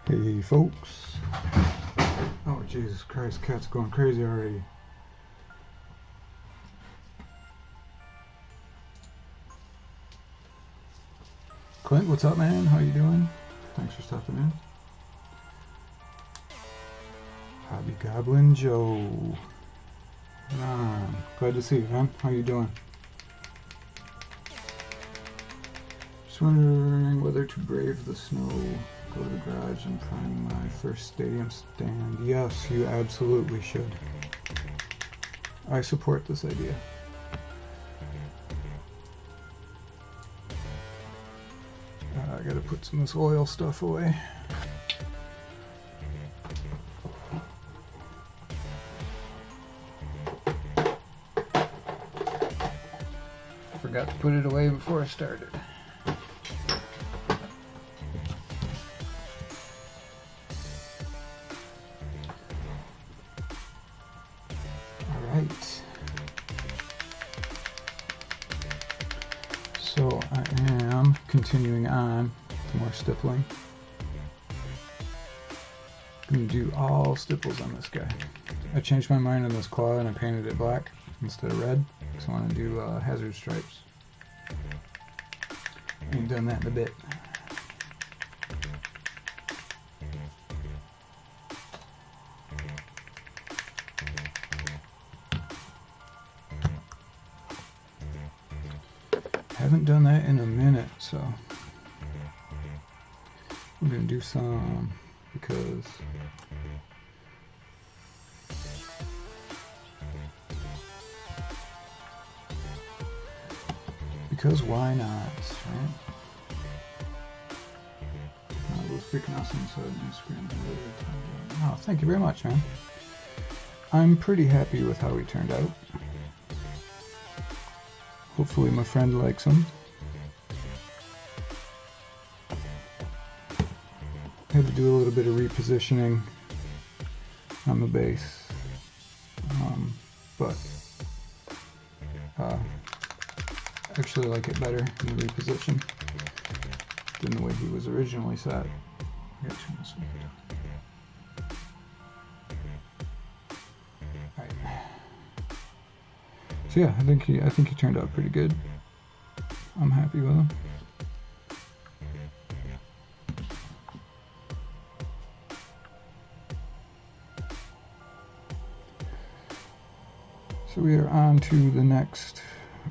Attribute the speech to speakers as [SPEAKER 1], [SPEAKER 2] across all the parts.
[SPEAKER 1] Hey folks. Oh Jesus Christ, cat's going crazy already. Clint, what's up man? How you doing? Thanks for stopping in. Hobby Goblin Joe. Glad to see you, man. How you doing? Just wondering whether to brave the snow, go to the garage and prime my first stadium stand. Yes, you absolutely should. I support this idea. I gotta put some of this oil stuff away. Forgot to put it away before I started. Alright. So I am continuing on with more stippling. I'm going to do all stipples on this guy. I changed my mind on this claw and I painted it black instead of red. So I want to do hazard stripes. Ain't done that in a bit. Haven't done that in a minute, so I'm gonna do some because why not, right? Those freaking awesome inside Instagram. Oh, thank you very much, man. I'm pretty happy with how he turned out. Hopefully my friend likes him. Had to do a little bit of repositioning on the base, but actually like it better in the reposition than the way he was originally set. I gotta turn this one down. Alright. So yeah, I think he turned out pretty good. I'm happy with him. So we are on to the next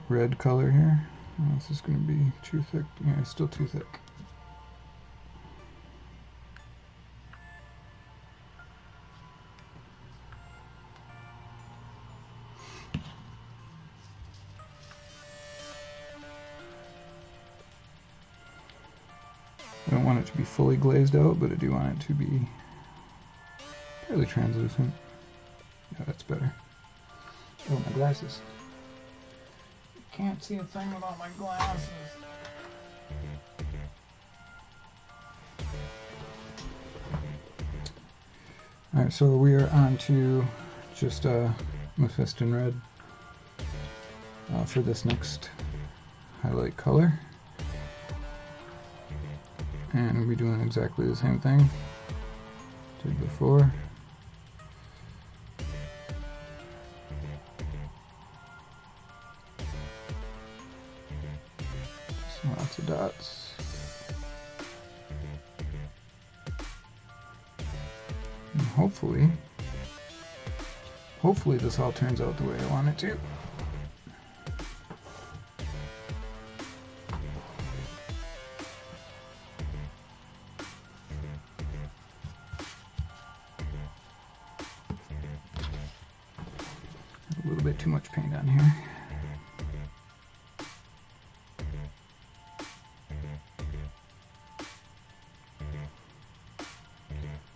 [SPEAKER 1] red color here. Oh, this is going to be too thick. Yeah, it's still too thick. I don't want it to be fully glazed out, but I do want it to be fairly translucent. Yeah, that's better. Oh, my glasses. Can't see a thing without my glasses. Alright, so we are on to just Mephiston red for this next highlight color. And we'll be doing exactly the same thing did before. Lots of dots. And hopefully this all turns out the way I want it to. A little bit too much paint on here.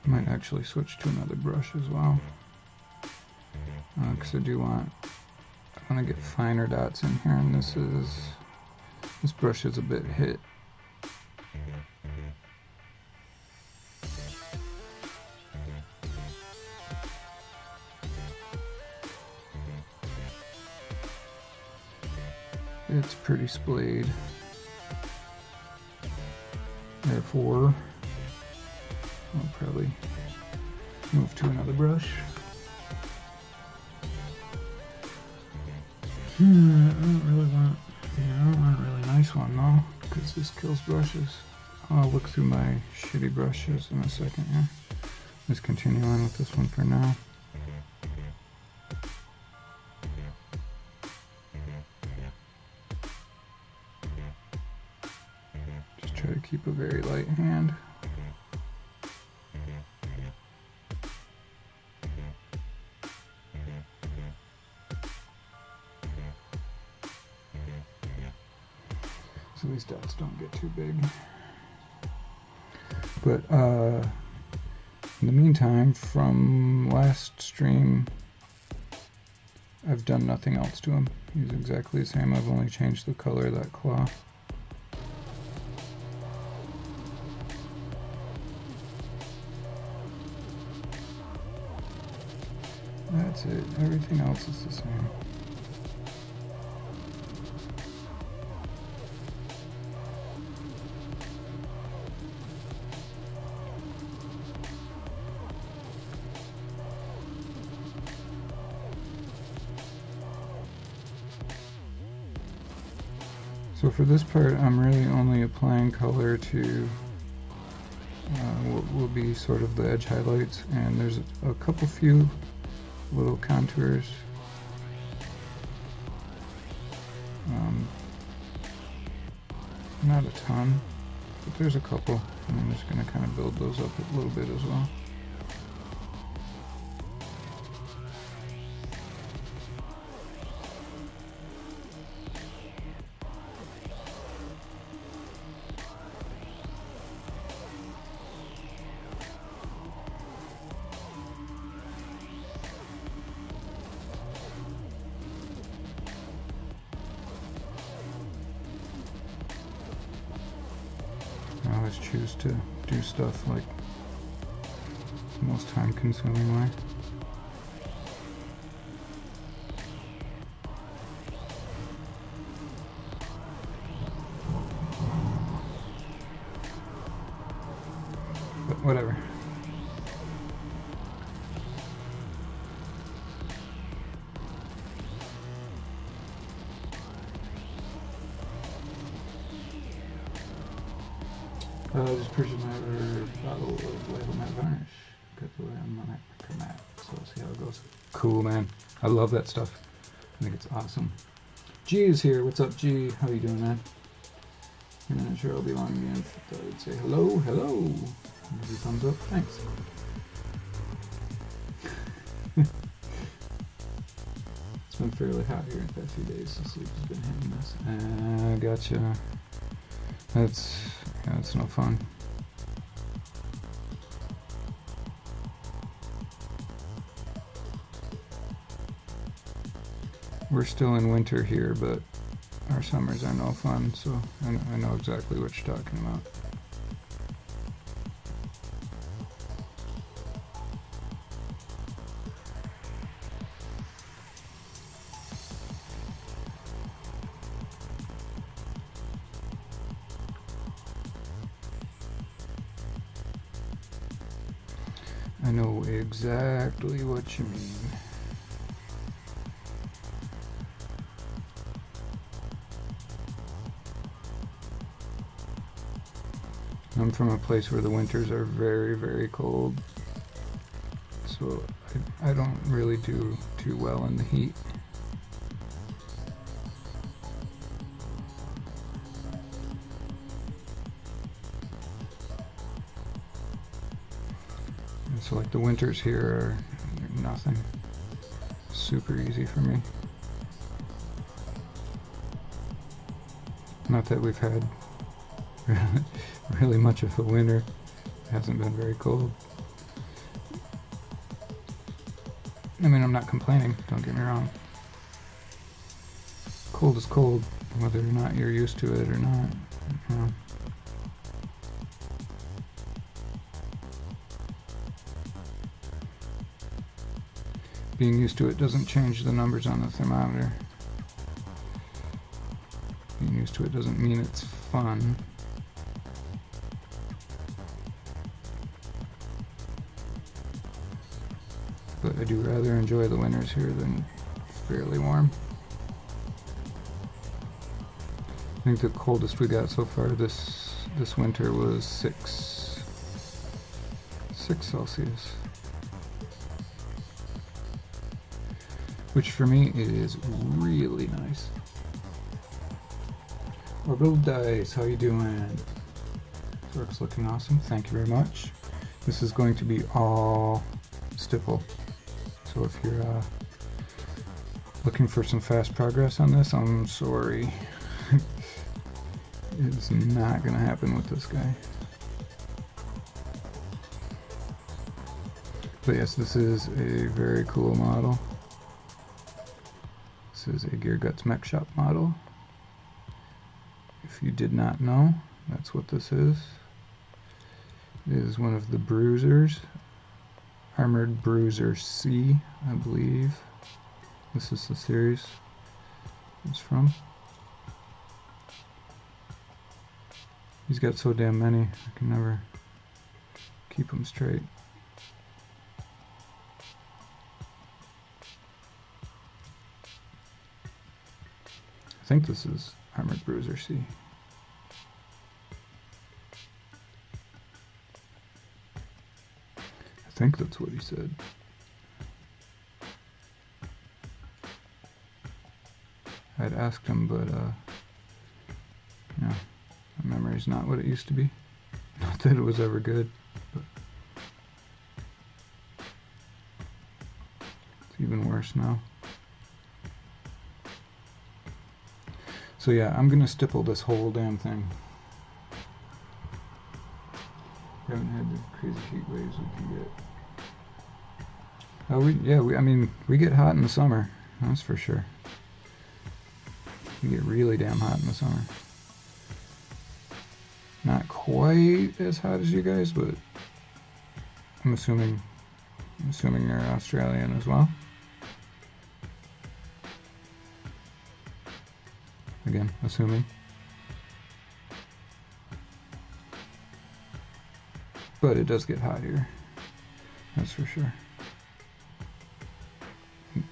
[SPEAKER 1] Might actually switch to another brush as well, because I want to get finer dots in here, and this brush is a bit hit. It's pretty splayed. Therefore, I'll probably move to another brush. I don't really want, I don't want a really nice one though, because this kills brushes. I'll look through my shitty brushes in a second here. Let's continue on with this one for now. Just try to keep a very light hand. So these dots don't get too big. But in the meantime, from last stream, I've done nothing else to him. He's exactly the same. I've only changed the color of that claw. That's it. Everything else is the same. So for this part, I'm really only applying color to what will be sort of the edge highlights, and there's a couple few little contours. Not a ton, but there's a couple, and I'm just going to kind of build those up a little bit as well. I always choose to do stuff like the most time-consuming way. But whatever. Just purchased my other bottle of label matte varnish. Got the way on my matte, so we'll see how it goes. Cool, man. I love that stuff. I think it's awesome. G is here. What's up, G? How you doing, man? I'm not sure I'll be long again. Thought I'd say hello, hello. Maybe thumbs up. Thanks. It's been fairly hot here in the past few days, so sleep has been hitting us. Gotcha. That's no fun. We're still in winter here, but our summers are no fun, so I know exactly what you're talking about. I know exactly what you mean. I'm from a place where the winters are very, very cold, so I don't really do too well in the heat. So like the winters here are nothing. Super easy for me. Not that we've had really much of a winter. It hasn't been very cold. I mean, I'm not complaining, don't get me wrong. Cold is cold, whether or not you're used to it or not. You know. Being used to it doesn't change the numbers on the thermometer. Being used to it doesn't mean it's fun. but I do rather enjoy the winters here than fairly warm. I think the coldest we got so far this winter was 6 Celsius. Which for me is really nice. Orbital Dice, how you doing? Work's looking awesome, thank you very much. This is going to be all stipple. So if you're looking for some fast progress on this, I'm sorry. It's not gonna happen with this guy. But yes, this is a very cool model. This is a Gear Guts Mech Shop model. If you did not know, that's what this is. It is one of the Broozers. Armored Broozer C, I believe. This is the series it's from. He's got so damn many, I can never keep them straight. I think this is Armored Broozer C. I think that's what he said. I'd asked him, but yeah, my memory's not what it used to be. Not that it was ever good, but it's even worse now. So yeah, I'm gonna stipple this whole damn thing. We haven't had the crazy heat waves we can get. Oh, I mean, we get hot in the summer, that's for sure. We get really damn hot in the summer. Not quite as hot as you guys, but I'm assuming you're Australian as well. Again, assuming. But it does get hot here, that's for sure.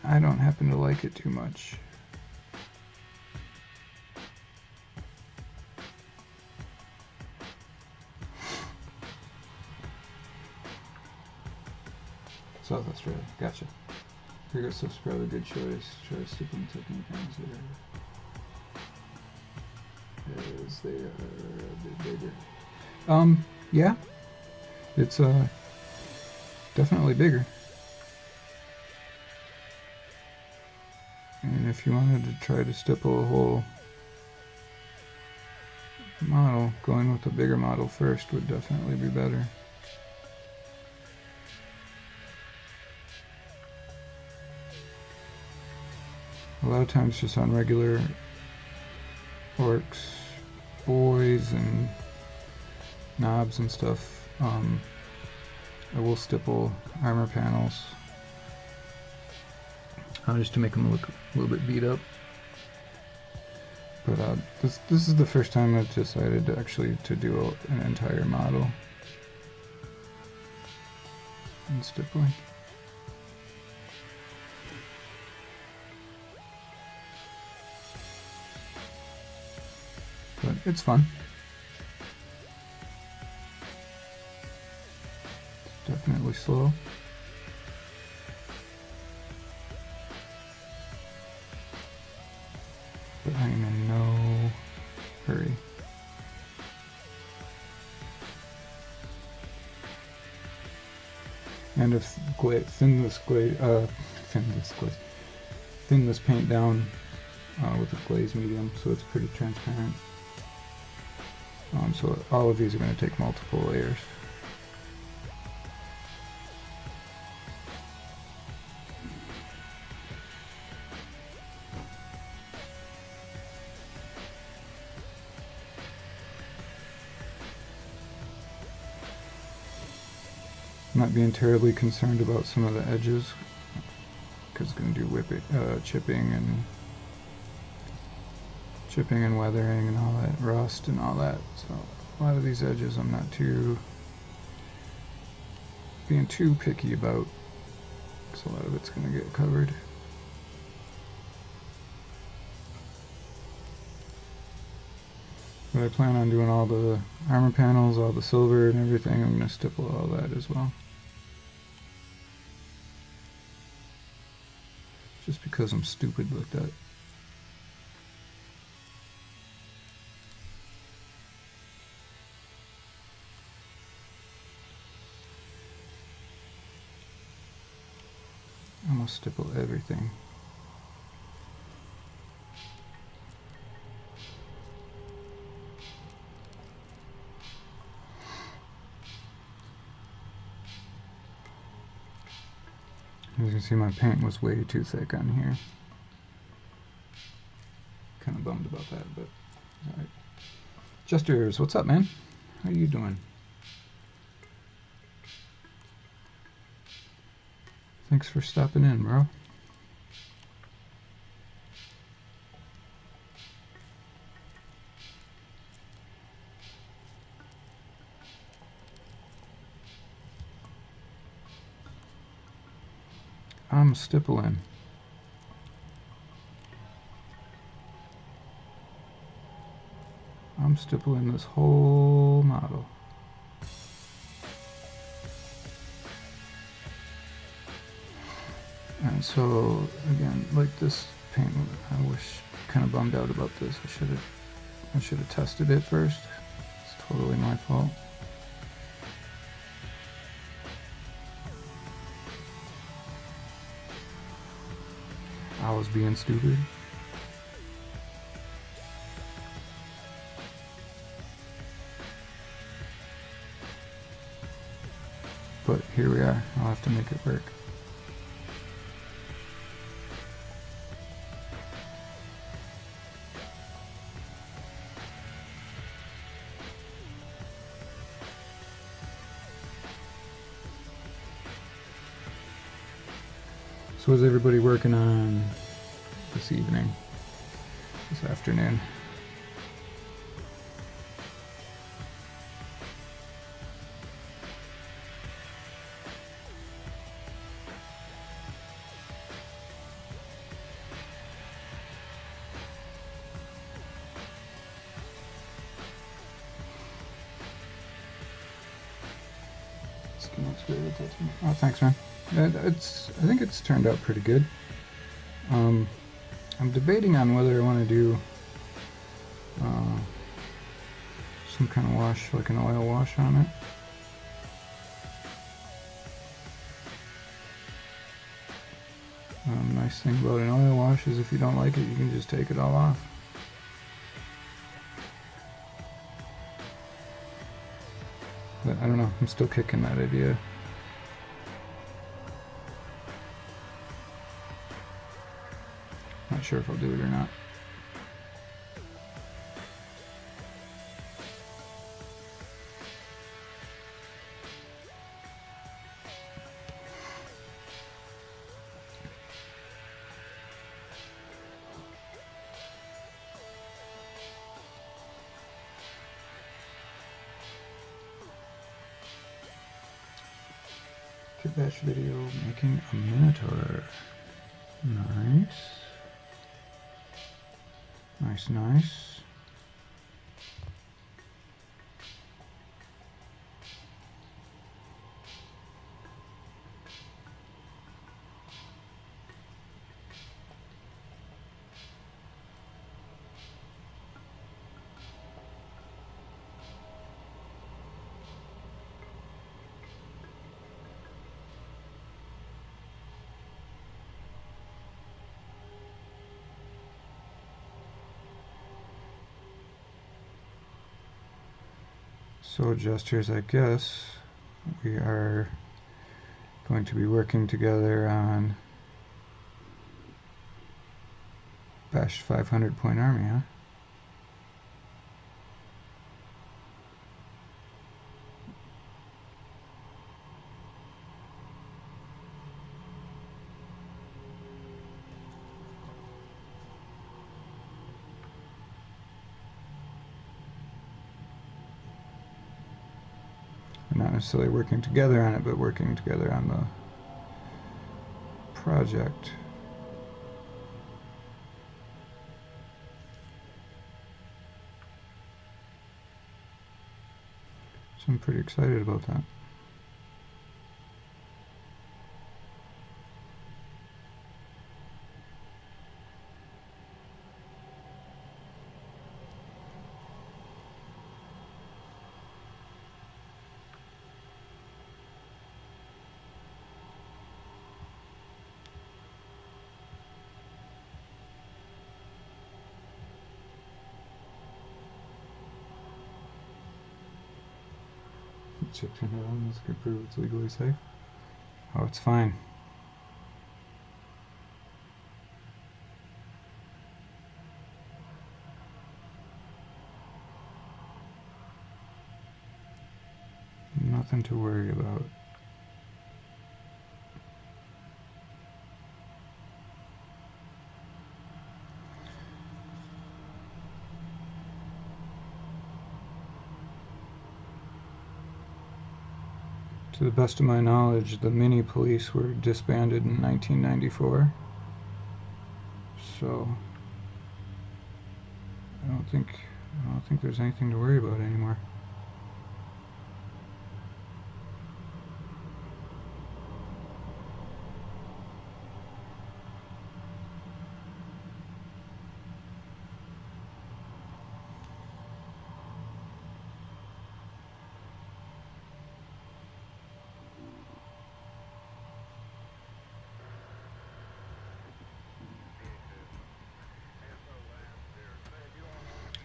[SPEAKER 1] I don't happen to like it too much. South Australia, gotcha. Figure stuff's probably a good choice. Try stippling technique here. As they are a bit bigger. Yeah. It's definitely bigger. And if you wanted to try to stipple a whole model, going with the bigger model first would definitely be better. A lot of times just on regular orcs, boys, and knobs and stuff, I will stipple armor panels just to make them look a little bit beat up. But this is the first time I've decided to actually do an entire model in stippling. But it's fun. It's definitely slow. But I am in no hurry. And if thin this paint down with a glaze medium, so it's pretty transparent. So all of these are going to take multiple layers. I'm not being terribly concerned about some of the edges, because it's going to do chipping and weathering and all that, rust and all that. So a lot of these edges I'm not being too picky about. because a lot of it's going to get covered. But I plan on doing all the armor panels, all the silver and everything. I'm going to stipple all that as well. Just because I'm stupid like that. I'm going to stipple everything. As you can see, my paint was way too thick on here. Kind of bummed about that, but alright. Jesters, what's up, man? How you doing? Thanks for stopping in, bro. I'm stippling. I'm stippling this whole model. And so again, like this paint, I wish, kind of bummed out about this. I should have tested it first. It's totally my fault. I was being stupid. But here we are. I'll have to make it work. So what's everybody working on this evening, this afternoon? Oh, thanks, man. I think it's turned out pretty good. I'm debating on whether I want to do some kind of wash, like an oil wash on it. Nice thing about an oil wash is if you don't like it, you can just take it all off. But I don't know, I'm still kicking that idea. Not sure if I'll do it or not. Kit Bash video making a Minotaur. Nice. Nice, nice. So adjusters, I guess we are going to be working together on Bash 500 point army, huh? Not necessarily working together on it, but working together on project. So I'm pretty excited about that. Chicken on, this could prove it's legally safe. Oh, it's fine. Nothing to worry about. To the best of my knowledge, the mini police were disbanded in 1994. So I don't think there's anything to worry about anymore.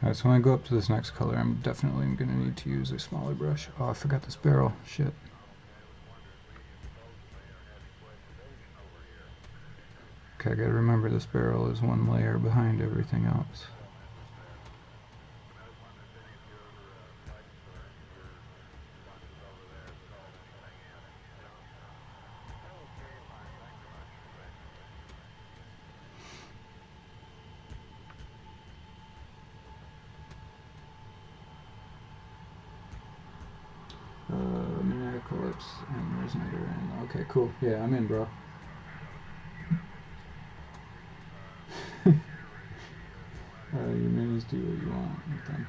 [SPEAKER 1] Alright, so when I go up to this next color, I'm definitely going to need to use a smaller brush. Oh, I forgot this barrel. Shit. Okay, I gotta remember this barrel is one layer behind everything else. And resonator in. Okay, cool. Yeah, I'm in, bro. You minis do what you want with them.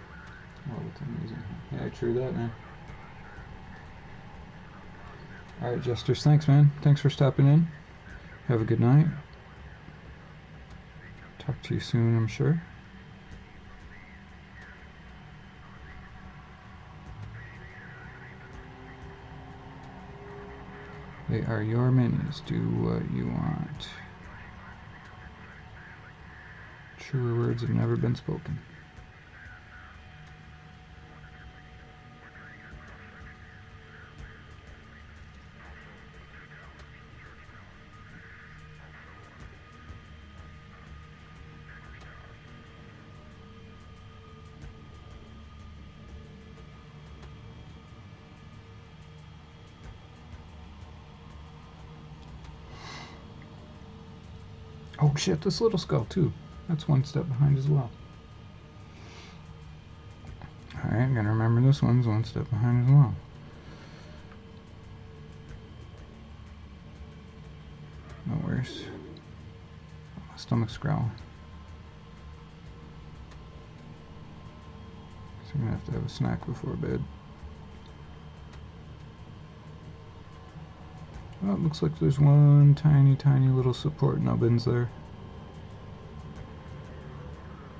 [SPEAKER 1] Well, with them using. Yeah, true that, man. Alright, Jesters, thanks, man. Thanks for stopping in. Have a good night. Talk to you soon, I'm sure. They are your minis. Do what you want. Truer words have never been spoken. Oh shit, this little skull too. That's one step behind as well. Alright, I'm gonna remember this one's one step behind as well. No worries. My stomach's growling. So I'm gonna have to have a snack before bed. Oh, it looks like there's one tiny little support nubbins there.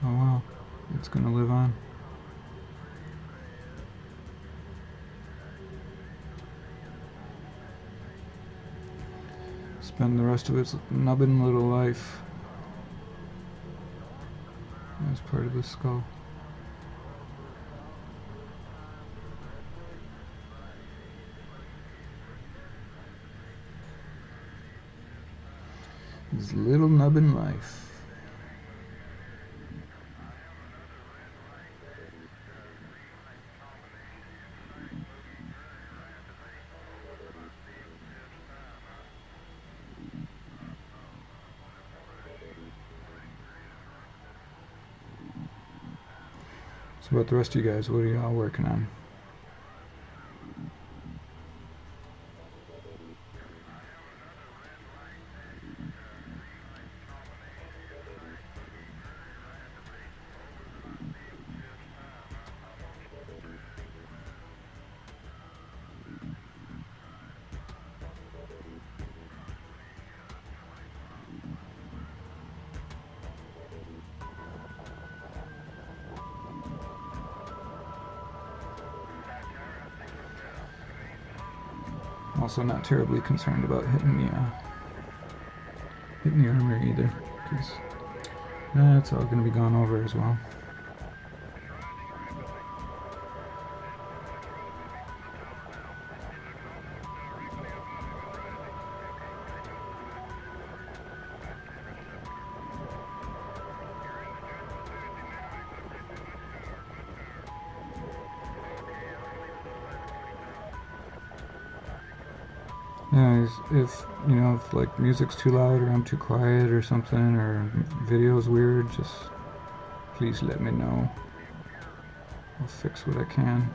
[SPEAKER 1] Oh wow, it's gonna live on. Spend the rest of its nubbin little life as part of the skull. His little nubbin life. So about the rest of you guys, what are y'all working on? Also not terribly concerned about hitting the armor either, because that's all going to be gone over as well. Yeah, if you know, if like music's too loud or I'm too quiet or something, or video's weird, just please let me know. I'll fix what I can.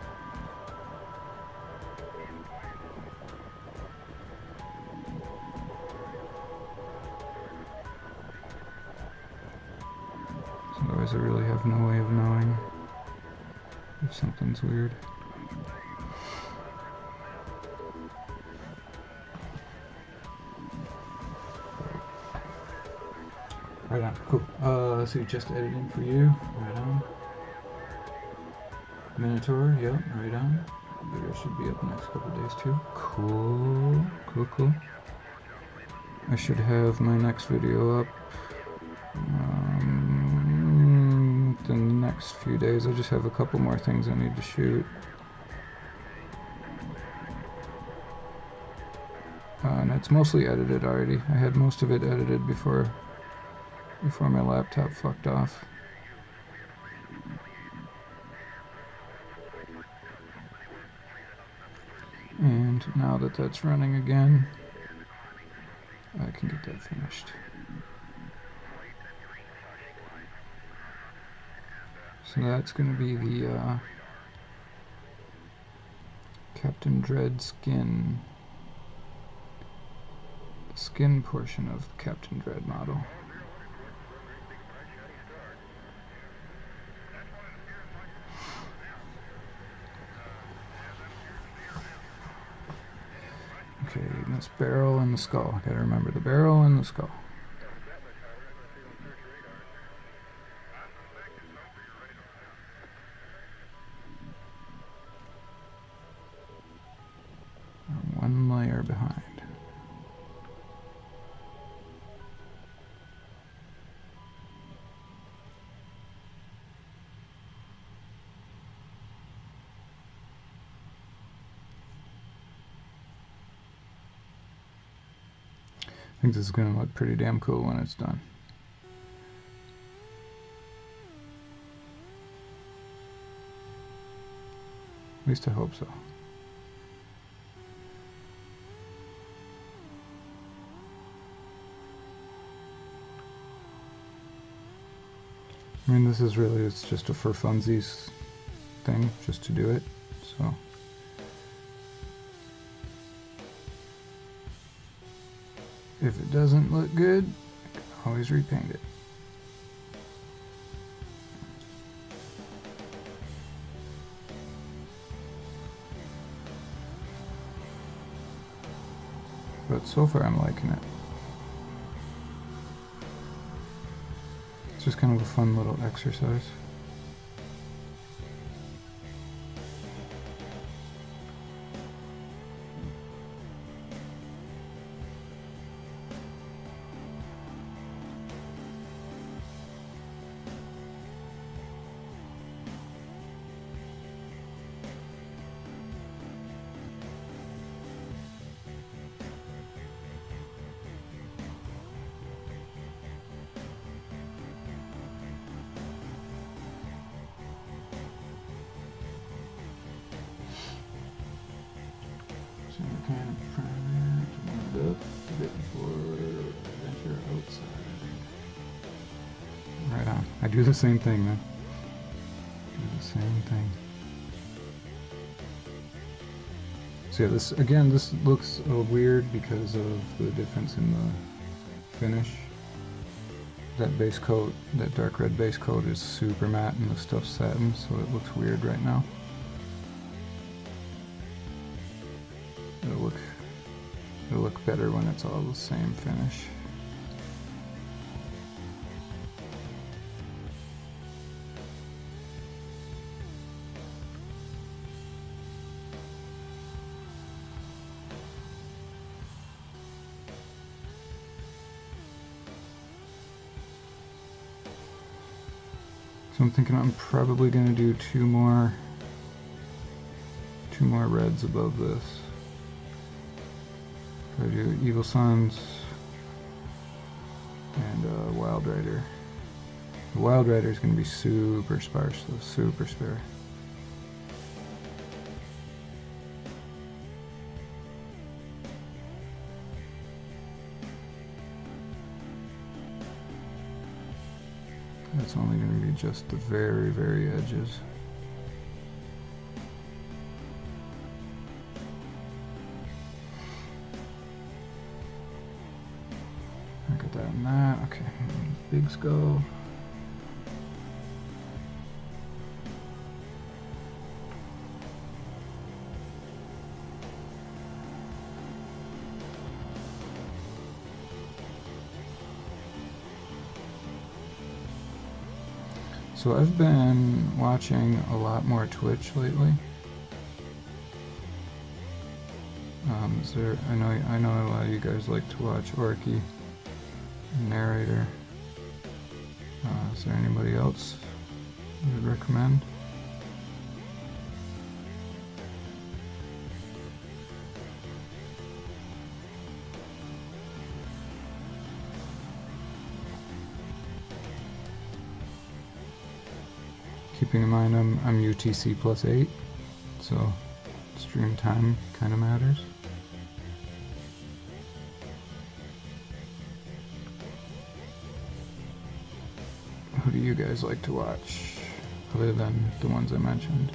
[SPEAKER 1] Otherwise I really have no way of knowing if something's weird. Right on, cool. Let's see, just editing for you. Right on. Minotaur, yep, right on. Video should be up the next couple days too. Cool, cool, cool. I should have my next video up the next few days. I just have a couple more things I need to shoot. And it's mostly edited already. I had most of it edited before my laptop fucked off. And now that that's running again, I can get that finished. So that's going to be the Captain Dread skin portion of the Captain Dread model. Okay, and this barrel and the skull. Gotta remember the barrel and the skull. I'm one layer behind. I think this is going to look pretty damn cool when it's done. At least I hope so. I mean, this is really, it's just a for funsies thing, just to do it, so. If it doesn't look good, I can always repaint it. But so far I'm liking it. It's just kind of a fun little exercise. Kind of primer to warm it up a bit before adventure outside. Right on. I do the same thing, man. Do the same thing. So yeah, this looks a little weird because of the difference in the finish. That base coat, that dark red base coat is super matte and the stuff's satin, so it looks weird right now. It'll look better when it's all the same finish. So I'm thinking I'm probably going to do two more reds above this. I do Evil Sons and Wild Rider. The Wild Rider is going to be super sparse, though, super spare. That's only going to be just the very, very edges. I got that and that. Okay, big skull. So I've been watching a lot more Twitch lately. I know a lot of you guys like to watch Orky, Narrator. Is there anybody else you would recommend? Keeping in mind I'm UTC +8, so stream time kind of matters. Who do you guys like to watch, other than the ones I mentioned?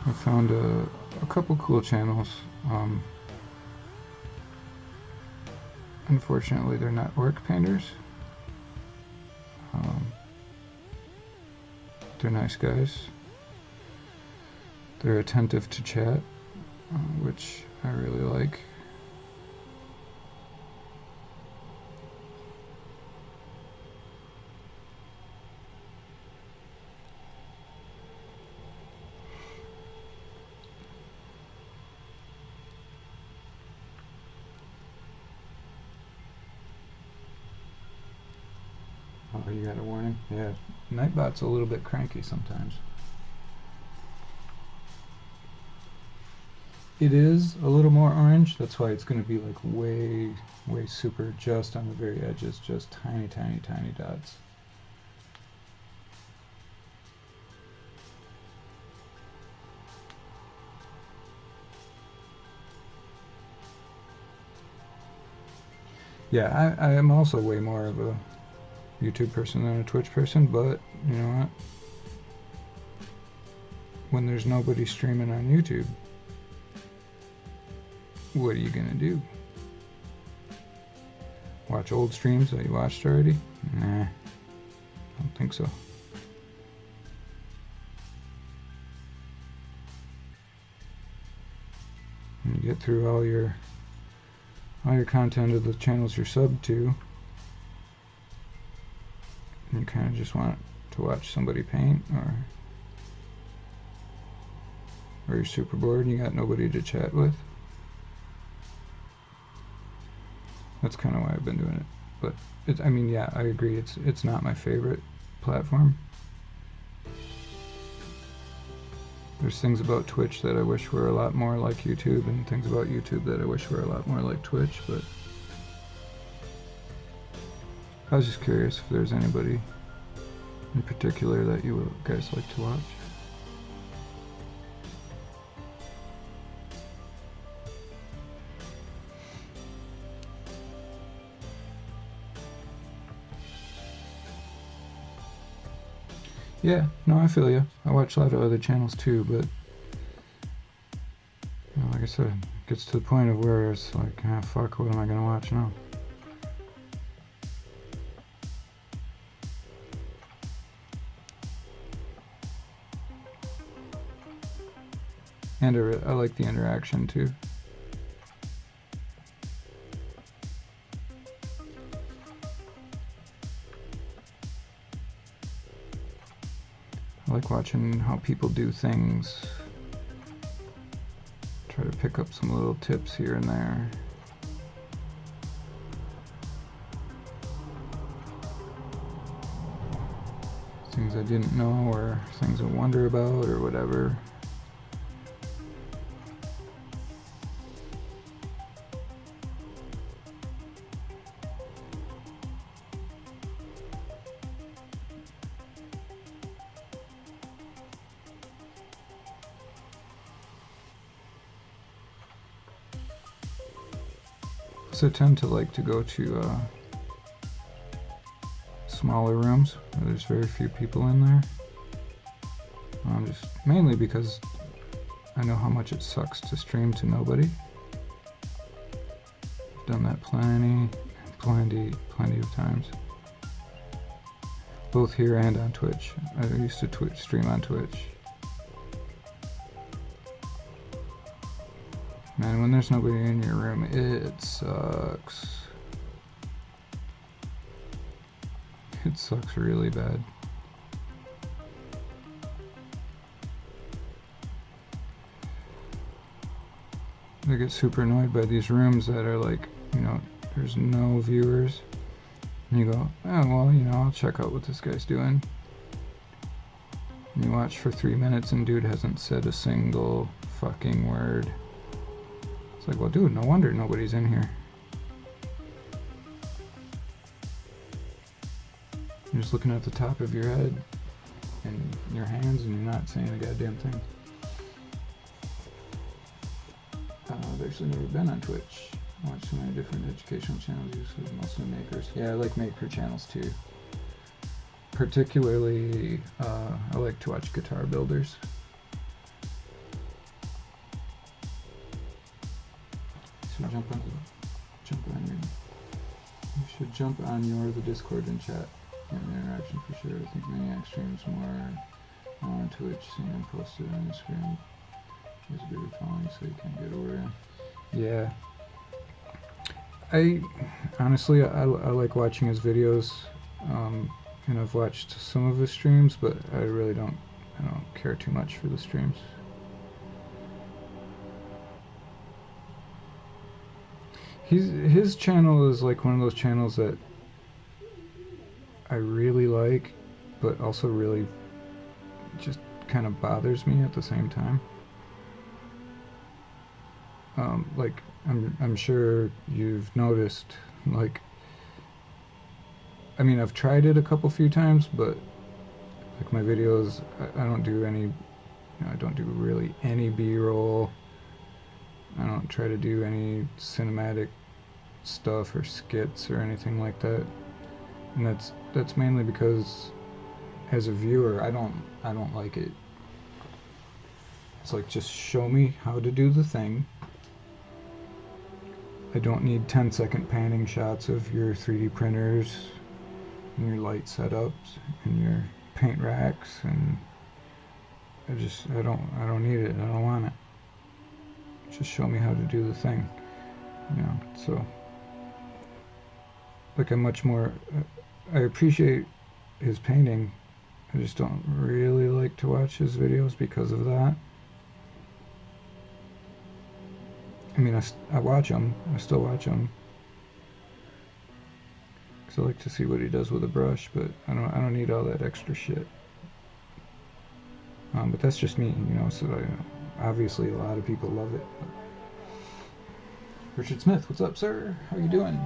[SPEAKER 1] I found a couple cool channels. Unfortunately, they're not orc painters. They're nice guys. They're attentive to chat, which I really like. Oh, you got a warning? Yeah, Nightbot's a little bit cranky sometimes. It is a little more orange, that's why it's going to be like way super just on the very edges, just tiny dots. Yeah, I am also way more of a YouTube person than a Twitch person, but you know what? When there's nobody streaming on YouTube, what are you gonna do? Watch old streams that you watched already? Nah, I don't think so. And you get through all your content of the channels you're subbed to, and you kind of just want to watch somebody paint, or you're super bored and you got nobody to chat with. That's kind of why I've been doing it. But I mean, yeah, I agree. It's not my favorite platform. There's things about Twitch that I wish were a lot more like YouTube, and things about YouTube that I wish were a lot more like Twitch, but I was just curious if there's anybody in particular that you guys like to watch. Yeah, no, I feel you. I watch a lot of other channels too, but you know, like I said, it gets to the point of where it's like, ah, fuck, what am I gonna watch now? And I like the interaction too. I like watching how people do things. Try to pick up some little tips here and there. Things I didn't know, or things I wonder about, or whatever. So I tend to like to go to smaller rooms where there's very few people in there. Just mainly because I know how much it sucks to stream to nobody. I've done that plenty of times. Both here and on Twitch. I used to stream on Twitch. Man, when there's nobody in your room, it sucks. It sucks really bad. I get super annoyed by these rooms that are like, you know, there's no viewers. And you go, oh, well, you know, I'll check out what this guy's doing. And you watch for 3 minutes and dude hasn't said a single fucking word. It's like, well, dude, no wonder nobody's in here. You're just looking at the top of your head and your hands and you're not saying a goddamn thing. I've actually never been on Twitch. I watch so many different educational channels, usually mostly makers. Yeah, I like maker channels too. Particularly, I like to watch guitar builders. You should jump on the Discord and chat. Get an interaction for sure. I think Maniac streams more on Twitch, seeing him posted on Instagram. He has a bigger following, so you can't get over it. Yeah. I honestly, I like watching his videos, and I've watched some of his streams, but I really don't care too much for the streams. His channel is like one of those channels that I really like, but also really just kind of bothers me at the same time. Like I'm sure you've noticed, like, I mean, I've tried it a few times, but like my videos, I don't do any, you know, I don't do really any B-roll. I don't try to do any cinematic stuff or skits or anything like that, and that's mainly because as a viewer I don't like it. It's like, just show me how to do the thing. I don't need 10-second panning shots of your 3D printers and your light setups and your paint racks, and I don't need it. I don't want it. Just show me how to do the thing, you know. So like, I'm much more, I appreciate his painting, I just don't really like to watch his videos because of that. I mean, I watch them, I still watch them, because I like to see what he does with a brush, but I don't need all that extra shit. But that's just me, you know, so obviously a lot of people love it. Richard Smith, what's up, sir? How you doing?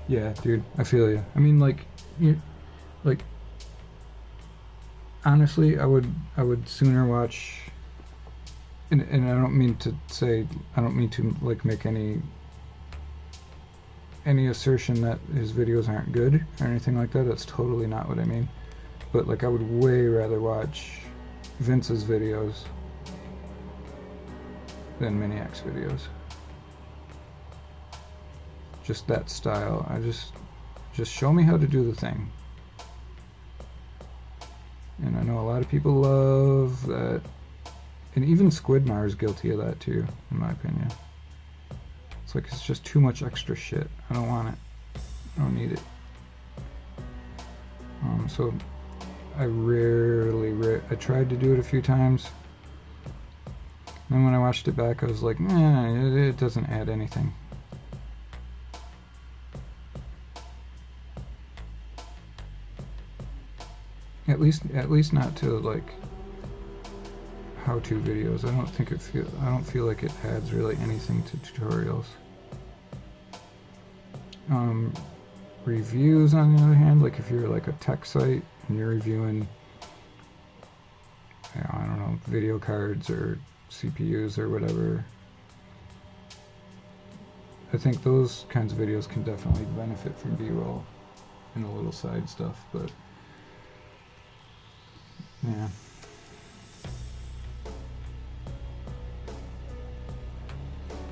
[SPEAKER 1] Yeah, dude, I feel you. I mean, like, honestly, I would sooner watch, and I don't mean to say, I don't mean to like make any assertion that his videos aren't good or anything like that. That's totally not what I mean. But like, I would way rather watch Vince's videos than Maniac's videos. Just that style. Just show me how to do the thing. And I know a lot of people love that, and even Squidmar is guilty of that too, in my opinion. It's like it's just too much extra shit. I don't want it. I don't need it. So I I tried to do it a few times. And when I watched it back, I was like, nah, it doesn't add anything. At least not to like how-to videos. I don't feel like it adds really anything to tutorials. Reviews, on the other hand, like if you're like a tech site and you're reviewing, I don't know, video cards or CPUs or whatever, I think those kinds of videos can definitely benefit from B-roll and a little side stuff, but yeah.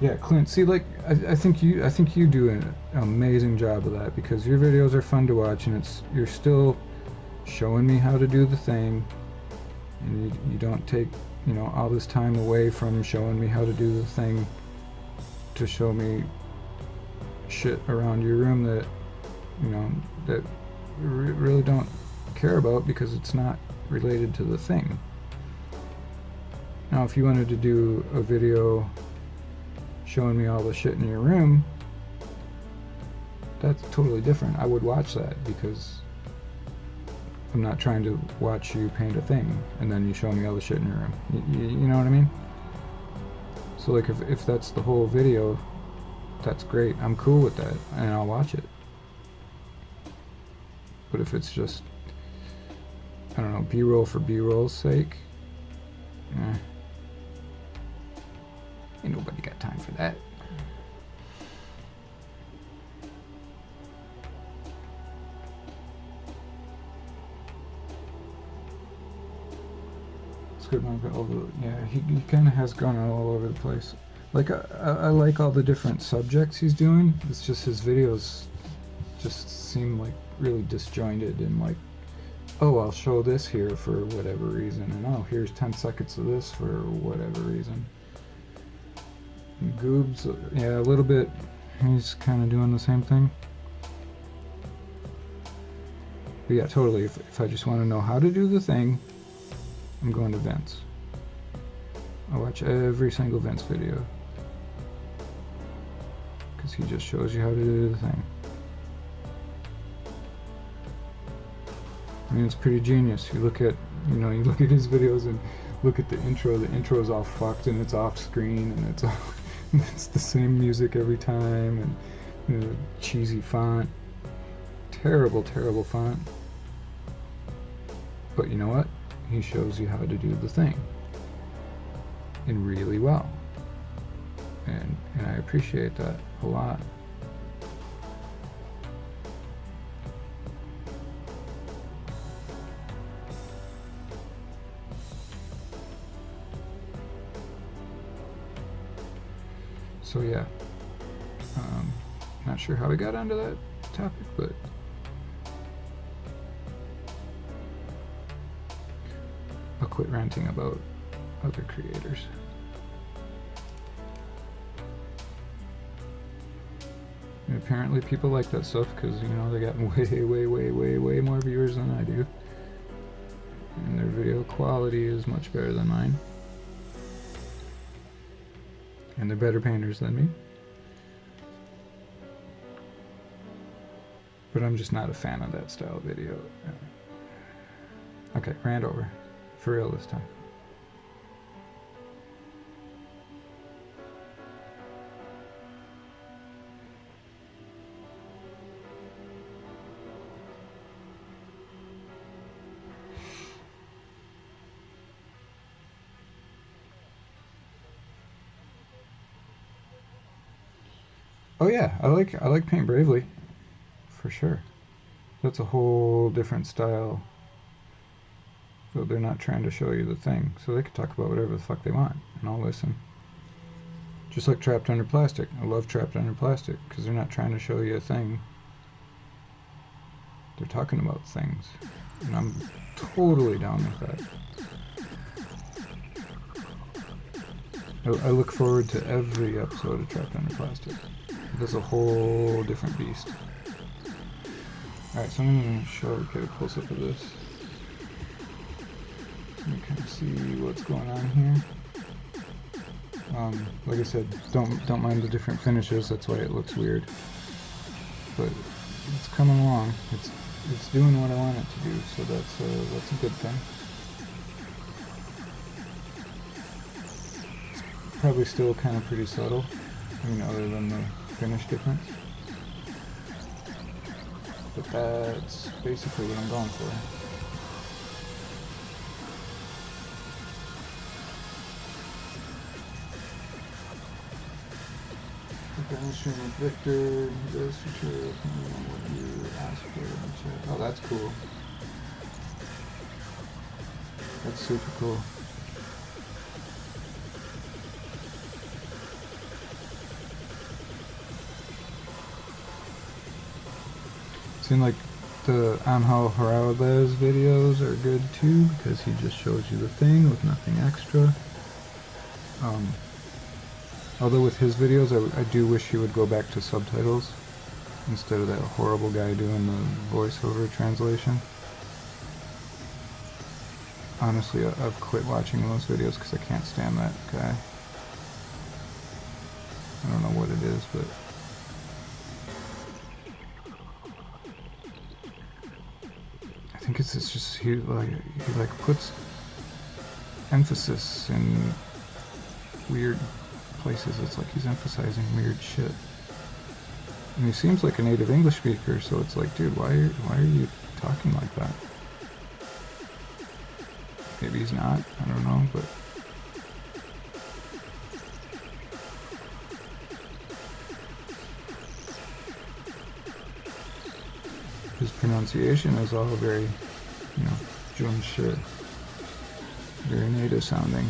[SPEAKER 1] Yeah, Clint, see, like, I think you do an amazing job of that, because your videos are fun to watch, and you're still showing me how to do the thing, and you don't take, you know, all this time away from showing me how to do the thing to show me shit around your room that, you know, that really don't care about because it's not related to the thing. Now, if you wanted to do a video showing me all the shit in your room, that's totally different. I would watch that because I'm not trying to watch you paint a thing and then you show me all the shit in your room. You know what I mean? So like if that's the whole video, that's great. I'm cool with that and I'll watch it. But if it's just, I don't know, B-roll for B-roll's sake, ain't nobody got time for that. It's good one, yeah, he kind of has gone all over the place. Like, I like all the different subjects he's doing. It's just his videos just seem like really disjointed and like, oh, I'll show this here for whatever reason, and oh, here's 10 seconds of this for whatever reason. Goobs, yeah, a little bit, he's kind of doing the same thing. But yeah, totally, if I just want to know how to do the thing, I'm going to Vince. I watch every single Vince video, because he just shows you how to do the thing. I mean, it's pretty genius. You look at his videos and look at the intro. The intro's all fucked and it's off screen and it's the same music every time, and you know, cheesy font, terrible font. But you know what? He shows you how to do the thing, and really well. And I appreciate that a lot. So yeah, not sure how we got onto that topic, but I'll quit ranting about other creators. And apparently people like that stuff because, you know, they got way more viewers than I do. And their video quality is much better than mine. And they're better painters than me. But I'm just not a fan of that style of video. Okay, rant over. For real this time. Oh yeah, I like Paint Bravely, for sure. That's a whole different style. So they're not trying to show you the thing, so they can talk about whatever the fuck they want, and I'll listen. Just like Trapped Under Plastic. I love Trapped Under Plastic because they're not trying to show you a thing. They're talking about things, and I'm totally down with that. I look forward to every episode of Trapped Under Plastic. That's a whole different beast. Alright, so I'm going to get a close-up of this. You can kind of see what's going on here. Like I said, don't mind the different finishes. That's why it looks weird. But it's coming along. It's doing what I want it to do. So that's a good thing. It's probably still kind of pretty subtle. I mean, other than the finish difference. But that's basically what I'm going for. Stream with Victor, this tutorial, what you asked for in the chat. Oh, that's cool. That's super cool. Seems like the Angel Haraldes videos are good too, because he just shows you the thing with nothing extra. Although with his videos, I do wish he would go back to subtitles instead of that horrible guy doing the voiceover translation. Honestly, I've quit watching those videos because I can't stand that guy. I don't know what it is, but I think it's just he puts emphasis in weird places. It's like he's emphasizing weird shit. And he seems like a native English speaker, so it's like, dude, why are you talking like that? Maybe he's not, I don't know, but his pronunciation is all very, you know, German shit. Very native sounding.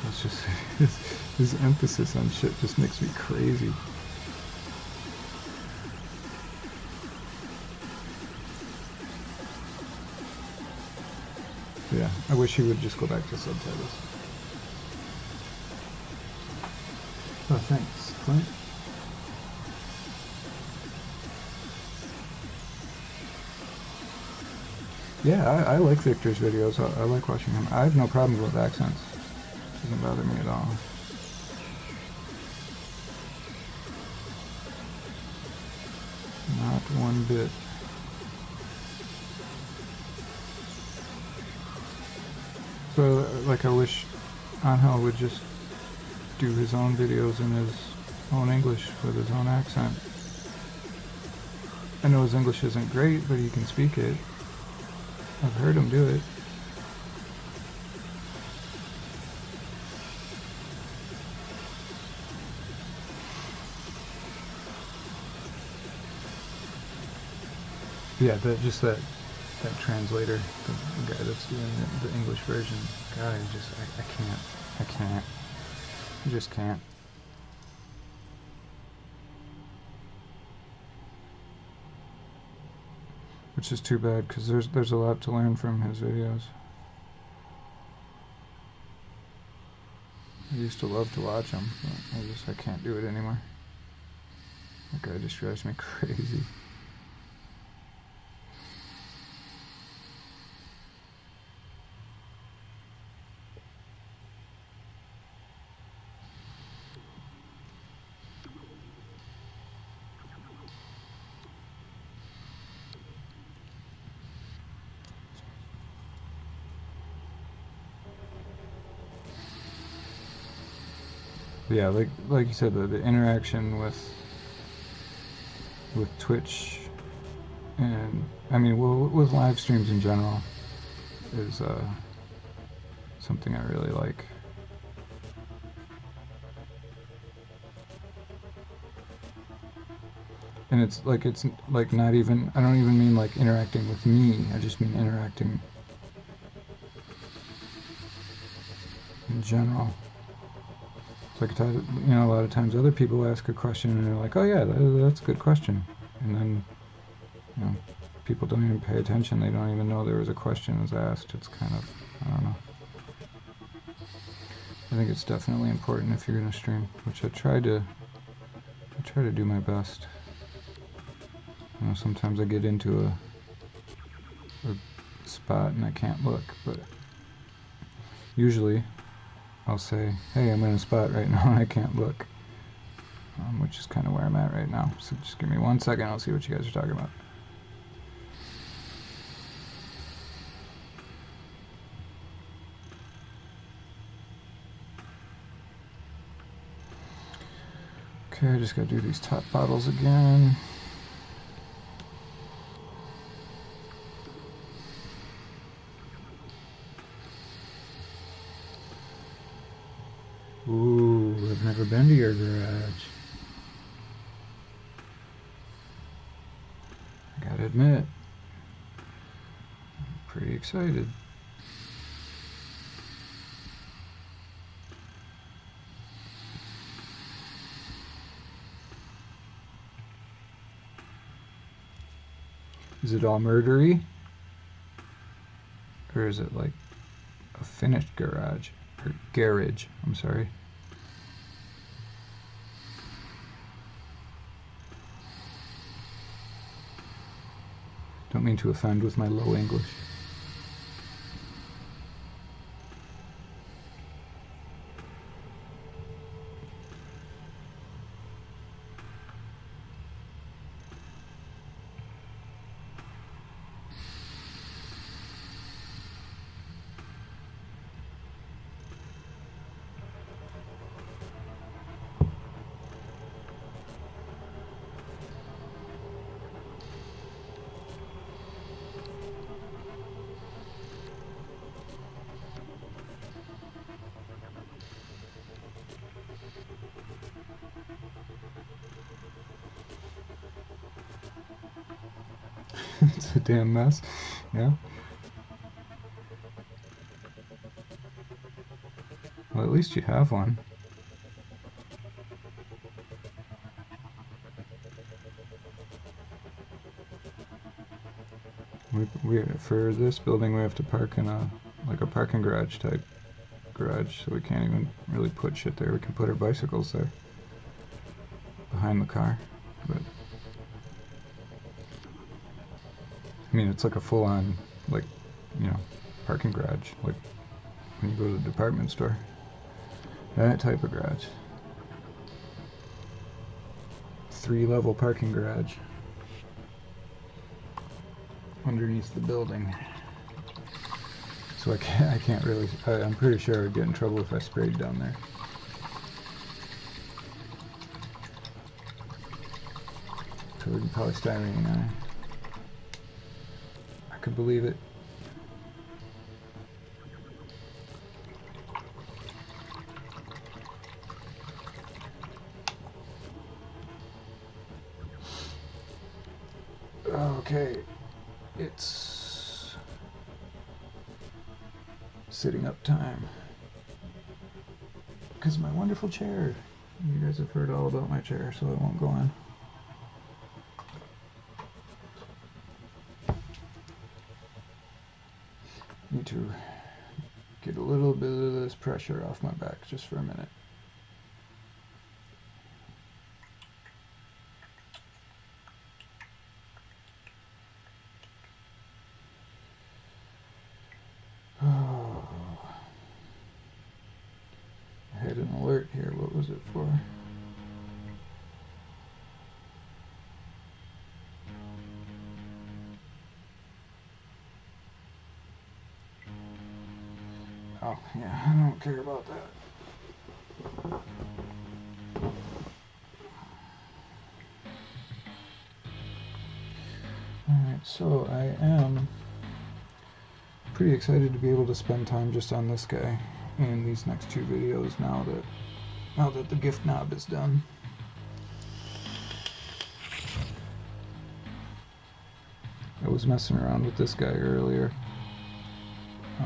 [SPEAKER 1] It's just his emphasis on shit just makes me crazy. Yeah, I wish he would just go back to subtitles. Oh, thanks, Clint. Yeah, I like Victor's videos. I like watching him. I have no problem with accents. Doesn't bother me at all. Not one bit. So, like, I wish Angel would just do his own videos in his own English with his own accent. I know his English isn't great, but he can speak it. I've heard him do it. Yeah, that translator, the guy that's doing the English version, God, I can't. I just can't. Which is too bad, because there's a lot to learn from his videos. I used to love to watch him, but I can't do it anymore. That guy just drives me crazy. Yeah, like you said, the interaction with Twitch, and I mean, with live streams in general, is something I really like. And it's like not even, I don't even mean like interacting with me, I just mean interacting in general. Like, you know, a lot of times other people ask a question and they're like, oh yeah, that's a good question. And then, you know, people don't even pay attention. They don't even know there was a question was asked. It's kind of, I don't know. I think it's definitely important if you're gonna stream, which I try to do my best. You know, sometimes I get into a spot and I can't look, but usually I'll say, hey, I'm in a spot right now and I can't look, which is kind of where I'm at right now. So just give me 1 second, I'll see what you guys are talking about. Okay, I just gotta do these top bottles again. Ooh, I've never been to your garage. I gotta admit, I'm pretty excited. Is it all murdery? Or is it like a finished garage? Or garage, I'm sorry. Don't mean to offend with my low English. It's a damn mess, yeah. Well, at least you have one. For this building, we have to park in a parking garage type garage, so we can't even really put shit there. We can put our bicycles there behind the car, but I mean, it's like a full-on, like, you know, parking garage, like when you go to the department store. That type of garage. 3-level parking garage underneath the building. So I can't really, I'm pretty sure I would get in trouble if I sprayed down there. Covered in polystyrene, I could believe it. Okay, it's sitting up time because of my wonderful chair. You guys have heard all about my chair, so I won't go on. Need to get a little bit of this pressure off my back just for a minute. Oh, I had an alert here. What was it for? Oh, yeah, I don't care about that. Alright, so I am pretty excited to be able to spend time just on this guy in these next 2 videos now that the gift knob is done. I was messing around with this guy earlier.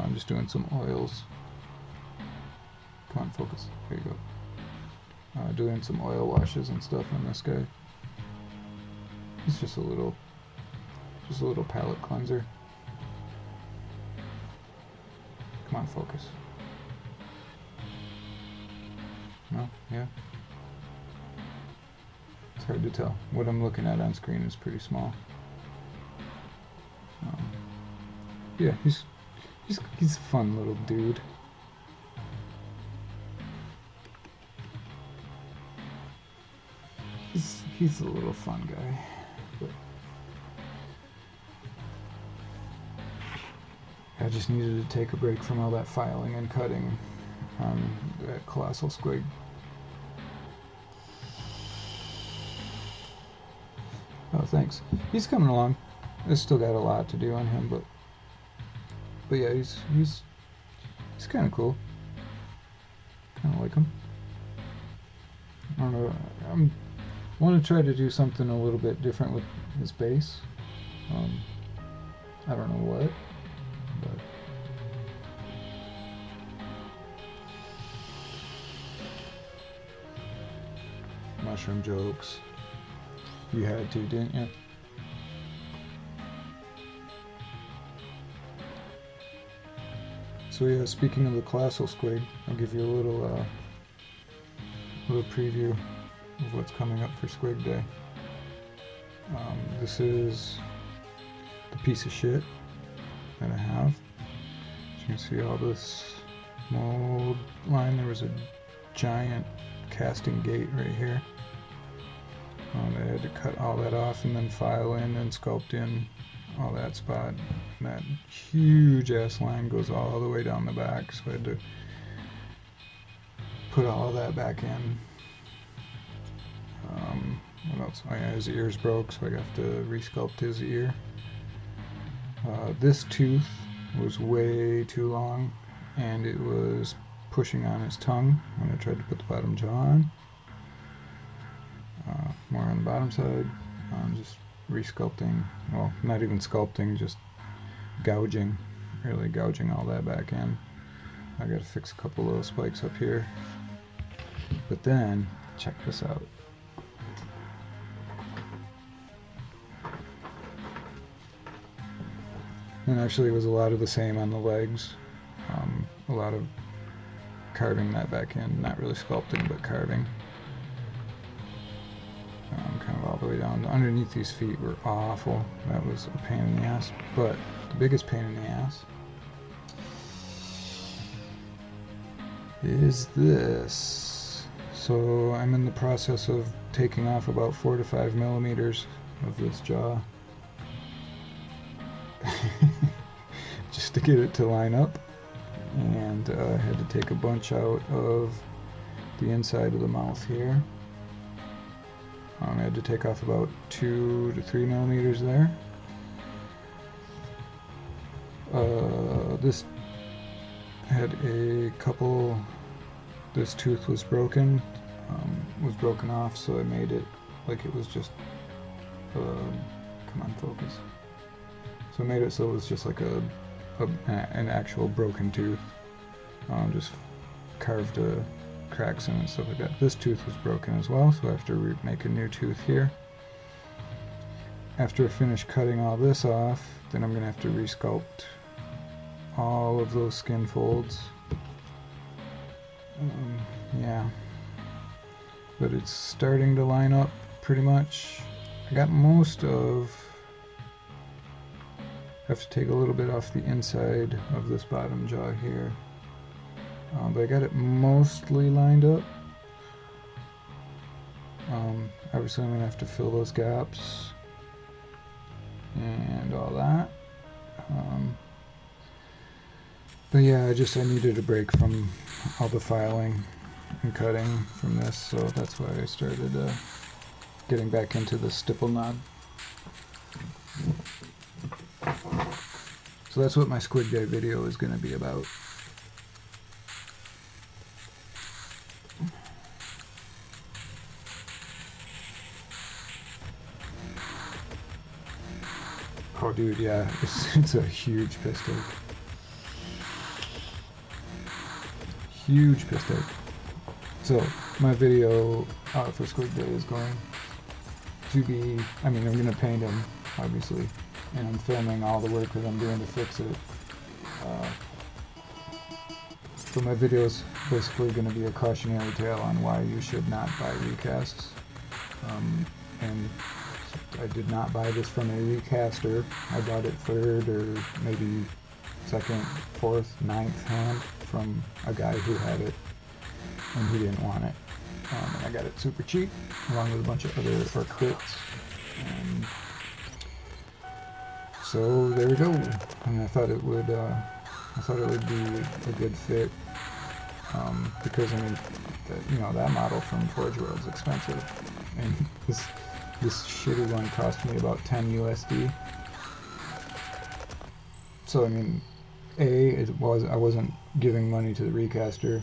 [SPEAKER 1] I'm just doing some oils. Come on, focus. There you go. Doing some oil washes and stuff on this guy. It's just a little Just a little palette cleanser. Come on, focus. No? Yeah? It's hard to tell. What I'm looking at on screen is pretty small. Yeah, he's a fun little dude. He's a little fun guy. But I just needed to take a break from all that filing and cutting on that colossal squig. Oh, thanks. He's coming along. I still got a lot to do on him, but yeah, he's kind of cool. Kind of like him. I don't know. I want to try to do something a little bit different with his base. I don't know what, but mushroom jokes. You had to, didn't you? So yeah, speaking of the colossal squig, I'll give you a little preview of what's coming up for Squig Day. This is the piece of shit that I have. As you can see, all this mold line. There was a giant casting gate right here. I had to cut all that off and then file in and sculpt in all that spot. And that huge ass line goes all the way down the back, so I had to put all that back in. What else? Oh yeah, his ear's broke, so I have to resculpt his ear. This tooth was way too long, and it was pushing on his tongue when I tried to put the bottom jaw on. More on the bottom side. Just resculpting, well, not even sculpting, just gouging, really gouging all that back in. I gotta fix a couple little spikes up here. But then, check this out. And actually it was a lot of the same on the legs. A lot of carving that back in, not really sculpting, but carving. Kind of all the way down. Underneath these feet were awful. That was a pain in the ass. But the biggest pain in the ass is this. So I'm in the process of taking off about 4 to 5 millimeters of this jaw. Just to get it to line up. And I had to take a bunch out of the inside of the mouth here. I had to take off about 2 to 3 millimeters there. This had a couple, this tooth was broken off, so I made it like it was just, come on, focus. So I made it so it was just like an actual broken tooth. Just carved cracks in it and stuff like that. This tooth was broken as well, so I have to make a new tooth here. After I finish cutting all this off, then I'm going to have to resculpt all of those skin folds. Yeah. But it's starting to line up pretty much. I got most of... I have to take a little bit off the inside of this bottom jaw here. But I got it mostly lined up. Obviously I'm going to have to fill those gaps and all that. But yeah, I needed a break from all the filing and cutting from this, so that's why I started getting back into the stipple knot. So that's what my Squig Day video is going to be about. Oh dude, yeah, it's a huge piss take. Huge piss take. So, my video for Squig Day is going to be, I'm going to paint him obviously, and I'm filming all the work that I'm doing to fix it. So my video is basically going to be a cautionary tale on why you should not buy recasts. And I did not buy this from a recaster. I bought it third or maybe second, fourth, ninth hand from a guy who had it and he didn't want it. And I got it super cheap along with a bunch of other for crits. And so there we go. And I thought it would be a good fit. Because I mean, you know, that model from Forge World is expensive, and this shitty one cost me about 10 USD. So I mean, I wasn't giving money to the recaster.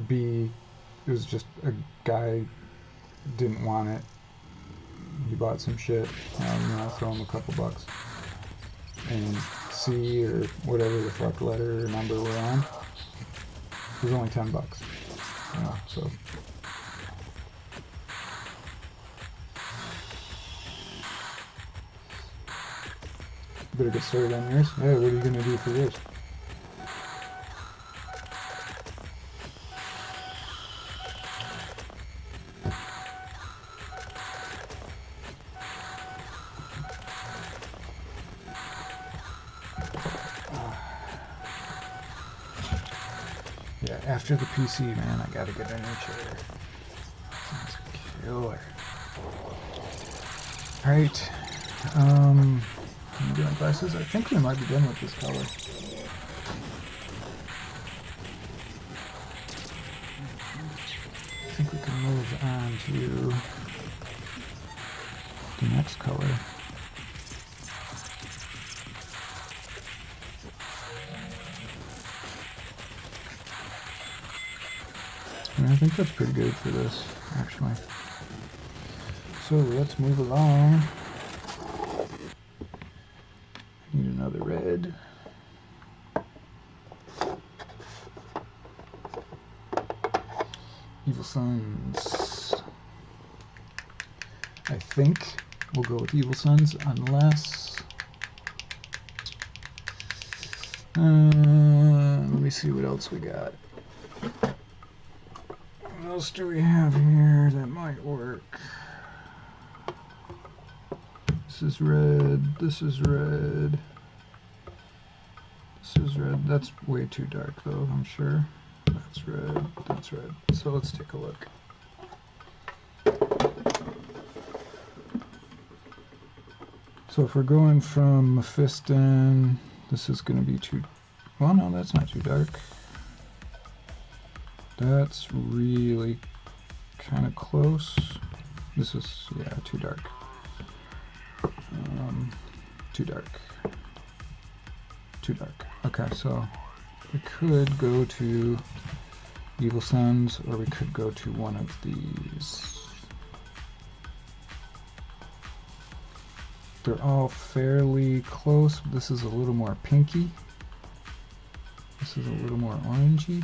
[SPEAKER 1] B, it was just a guy didn't want it. He bought some shit. You know, I'll throw him a couple bucks. And C, or whatever the fuck letter or number we're on, it was only 10 bucks, you know, so. Better get started on yours. Hey, what are you gonna do for yours? Yeah, after the PC, man, I gotta get a new chair. Sounds killer. Alright, I'm doing glasses. I think we might be done with this color. I think we can move on to the next color. And I think that's pretty good for this, actually. So let's move along. Need another red. Evil Sons. I think we'll go with Evil Sons unless... let me see what else we got. What else do we have here that might work? This is red, this is red, this is red. That's way too dark though, I'm sure. That's red, that's red. So let's take a look. So if we're going from Mephiston, this is going to be too... Well, no, that's not too dark. That's really kind of close. This is, yeah, too dark. Too dark. Too dark. Okay, so we could go to Evil Sons, or we could go to one of these. They're all fairly close. This is a little more pinky. This is a little more orangey.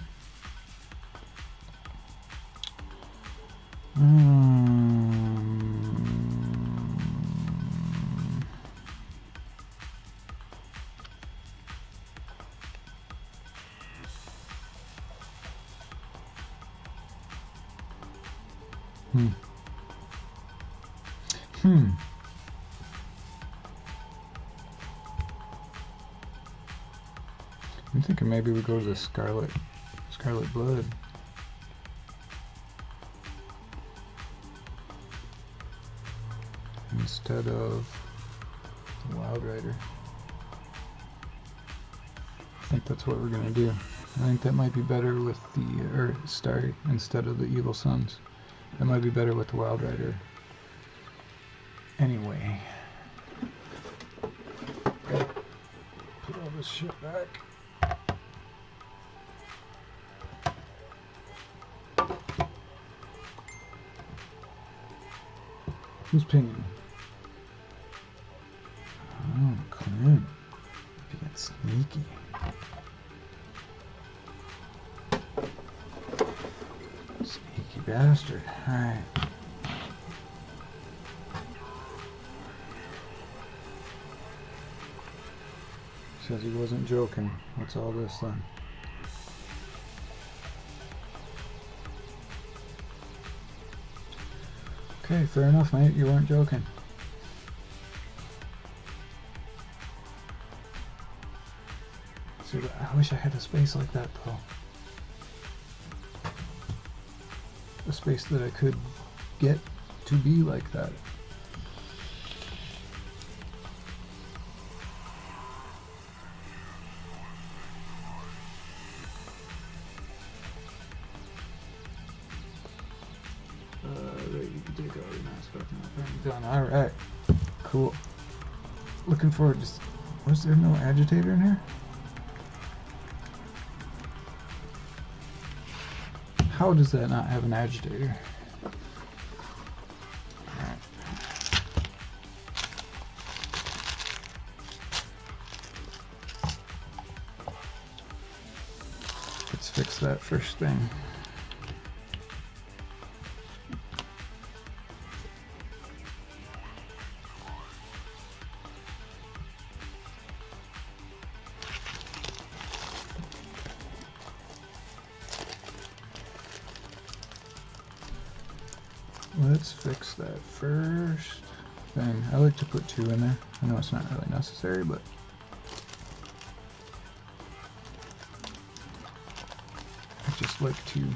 [SPEAKER 1] I'm thinking maybe we go to the Scarlet Blood. Instead of the Wild Rider. I think that's what we're gonna do. I think that might be better with the, instead of the Evil Sons. That might be better with the Wild Rider. Anyway. Put all this shit back. Who's pinging? Oh, Clint. Being sneaky. Sneaky bastard. Alright. Says he wasn't joking. What's all this then? Okay, fair enough, mate. You weren't joking. See, I wish I had a space like that, though. A space that I could get to be like that. Alright, cool. Looking forward to... Was there no agitator in here? How does that not have an agitator? Alright. Let's fix that first thing. Let's fix that first thing. I like to put 2 in there. I know it's not really necessary, but I just like to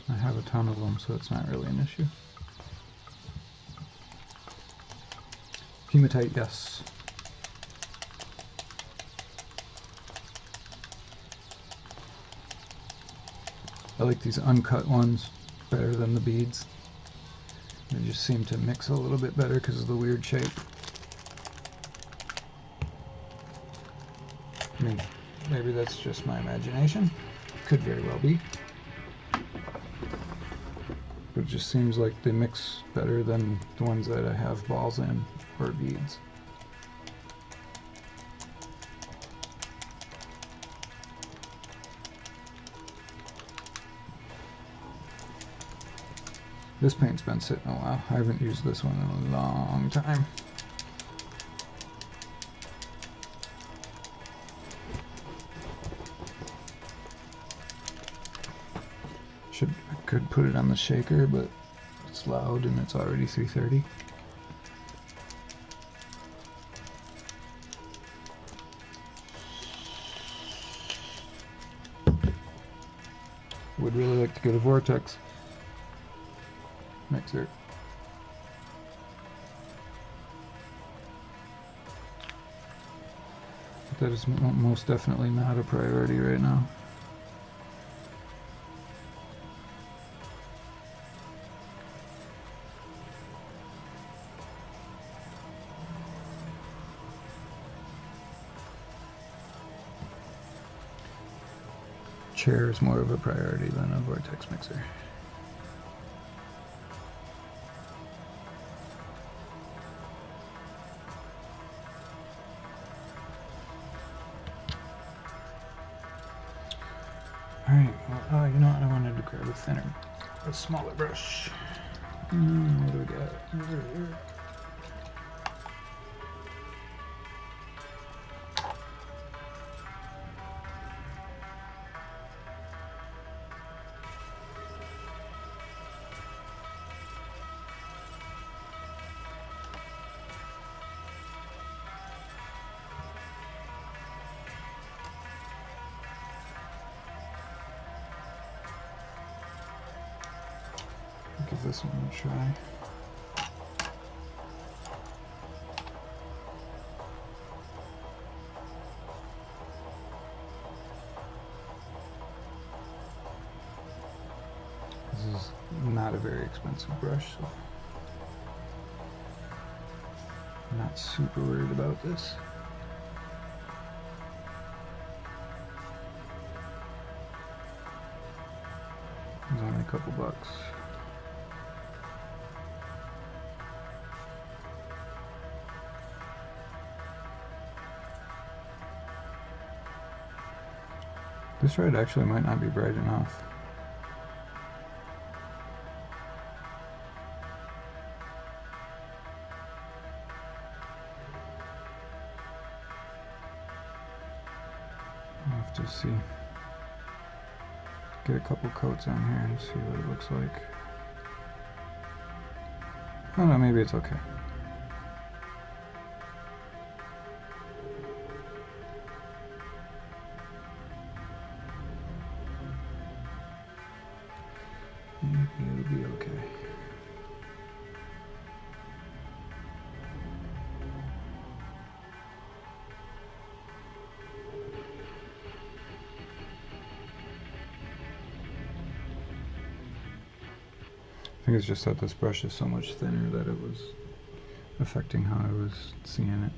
[SPEAKER 1] I have a ton of them, so it's not really an issue. Hematite, yes. I like these uncut ones better than the beads. They just seem to mix a little bit better because of the weird shape. I mean, maybe that's just my imagination. Could very well be. But it just seems like they mix better than the ones that I have balls in or beads. This paint's been sitting a while. I haven't used this one in a long time. I could put it on the shaker, but it's loud and it's already 3:30. Would really like to get a vortex mixer. But that is most definitely not a priority right now. Chair is more of a priority than a vortex mixer. Alright, well, you know what? I wanted to grab a smaller brush. What do we got over here? Give this one a try. This is not a very expensive brush, so I'm not super worried about this. It's only a couple bucks. This red actually might not be bright enough. I'll have to see. Get a couple coats on here and see what it looks like. Oh no, maybe it's okay. Maybe it'll be okay. I think it's just that this brush is so much thinner that it was affecting how I was seeing it.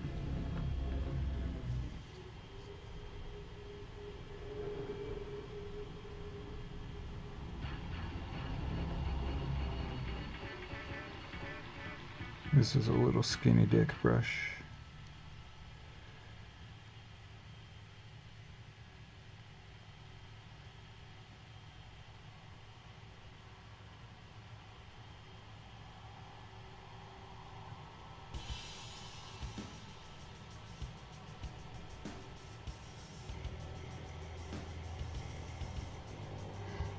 [SPEAKER 1] This is a little skinny dick brush.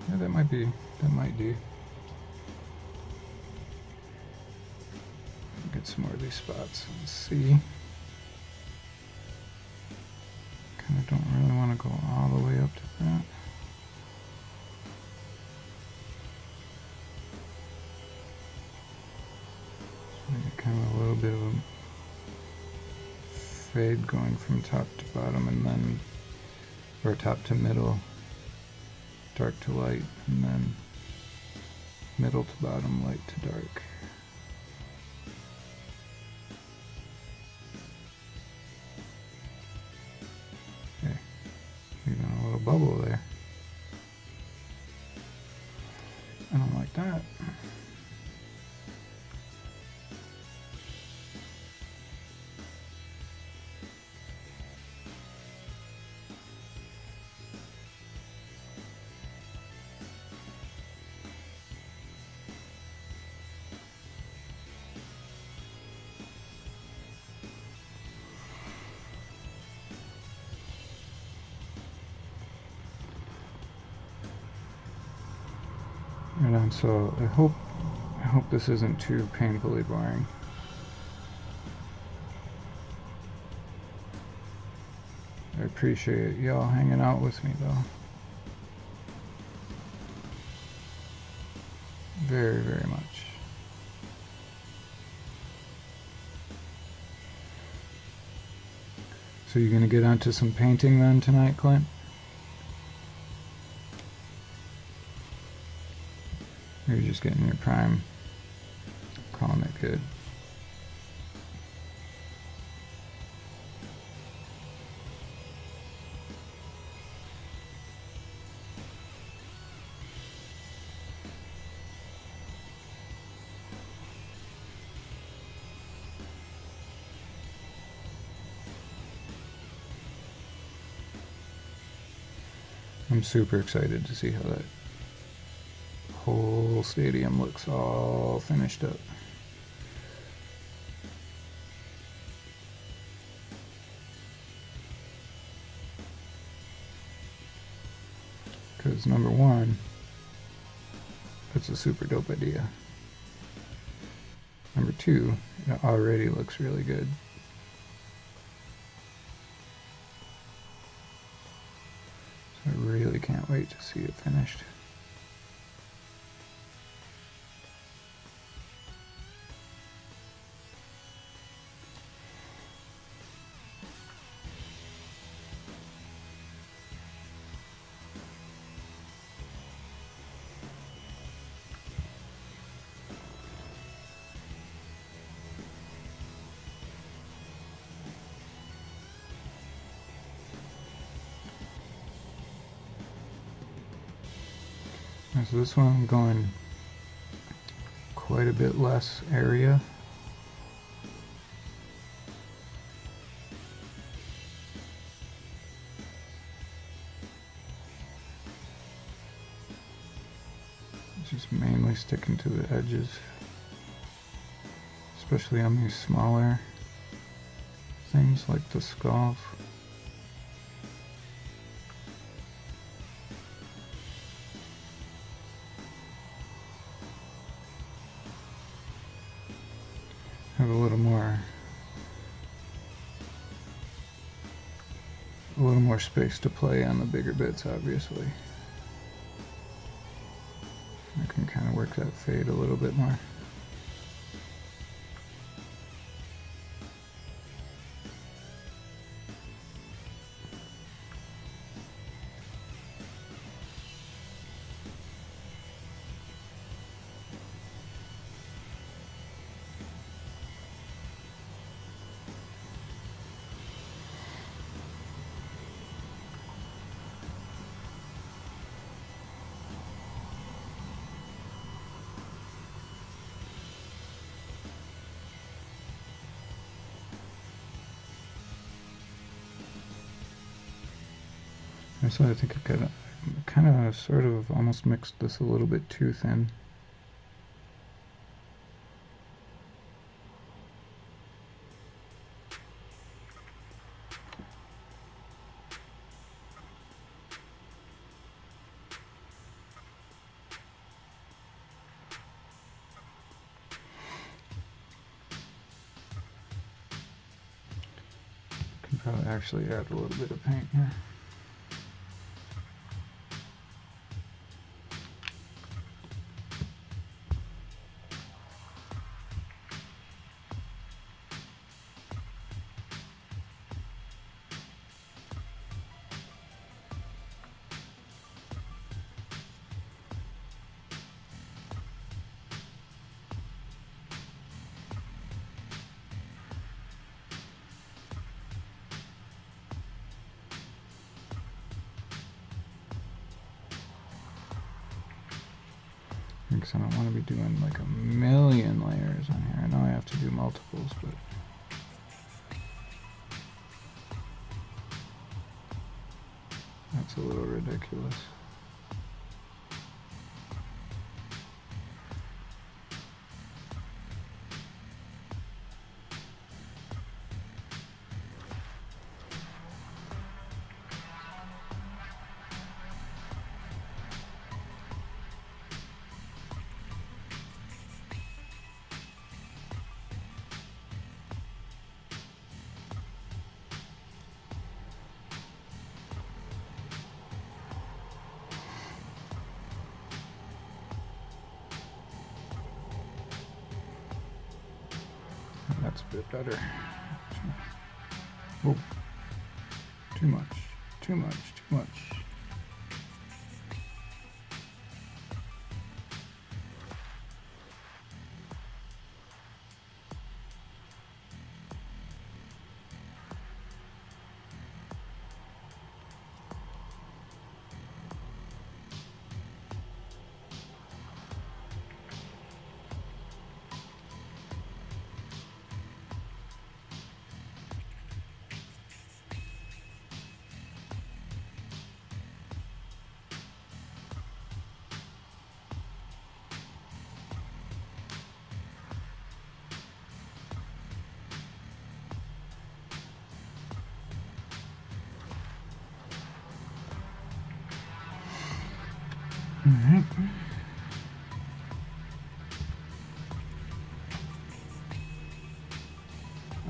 [SPEAKER 1] Yeah, that might do. Get some more of these spots and see. Kind of don't really want to go all the way up to that. Maybe kind of a little bit of a fade going from top to bottom and then, or top to middle, dark to light, and then middle to bottom, light to dark. Okay, even a little bubble there. I don't like that. Right on, so I hope this isn't too painfully boring. I appreciate y'all hanging out with me though. Very, very much. So you're gonna get onto some painting then tonight, Clint? You're just getting your prime, calling it good. I'm super excited to see how that whole stadium looks all finished up. Because number one, that's a super dope idea. Number two, it already looks really good. So I really can't wait to see it finished. So this one I'm going quite a bit less area. just mainly sticking to the edges, especially on these smaller things like the scarf. Have a little more space to play on the bigger bits, obviously. I can kind of work that fade a little bit more. So I think I kind of sort of almost mixed this a little bit too thin. Can probably actually add a little bit of paint here. Because I don't want to be doing like a million layers on here. I know I have to do multiples, but that's a little ridiculous. That's a bit better. Oh, too much, too much, too much.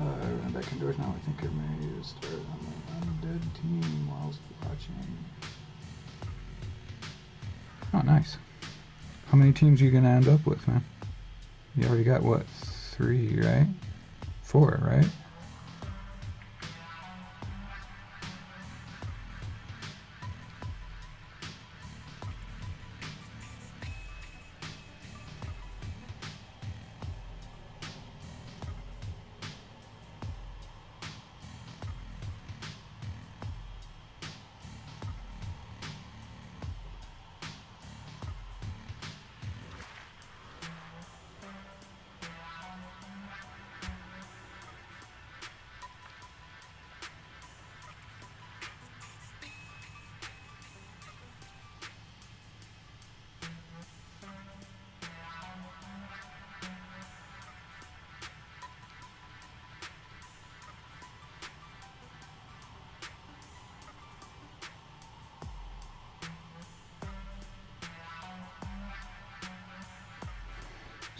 [SPEAKER 1] Alright. I ran back indoors now. I think I may start on my undead team whilst watching. Oh, nice. How many teams are you going to end up with, man? You already got, what, 3, right? 4, right?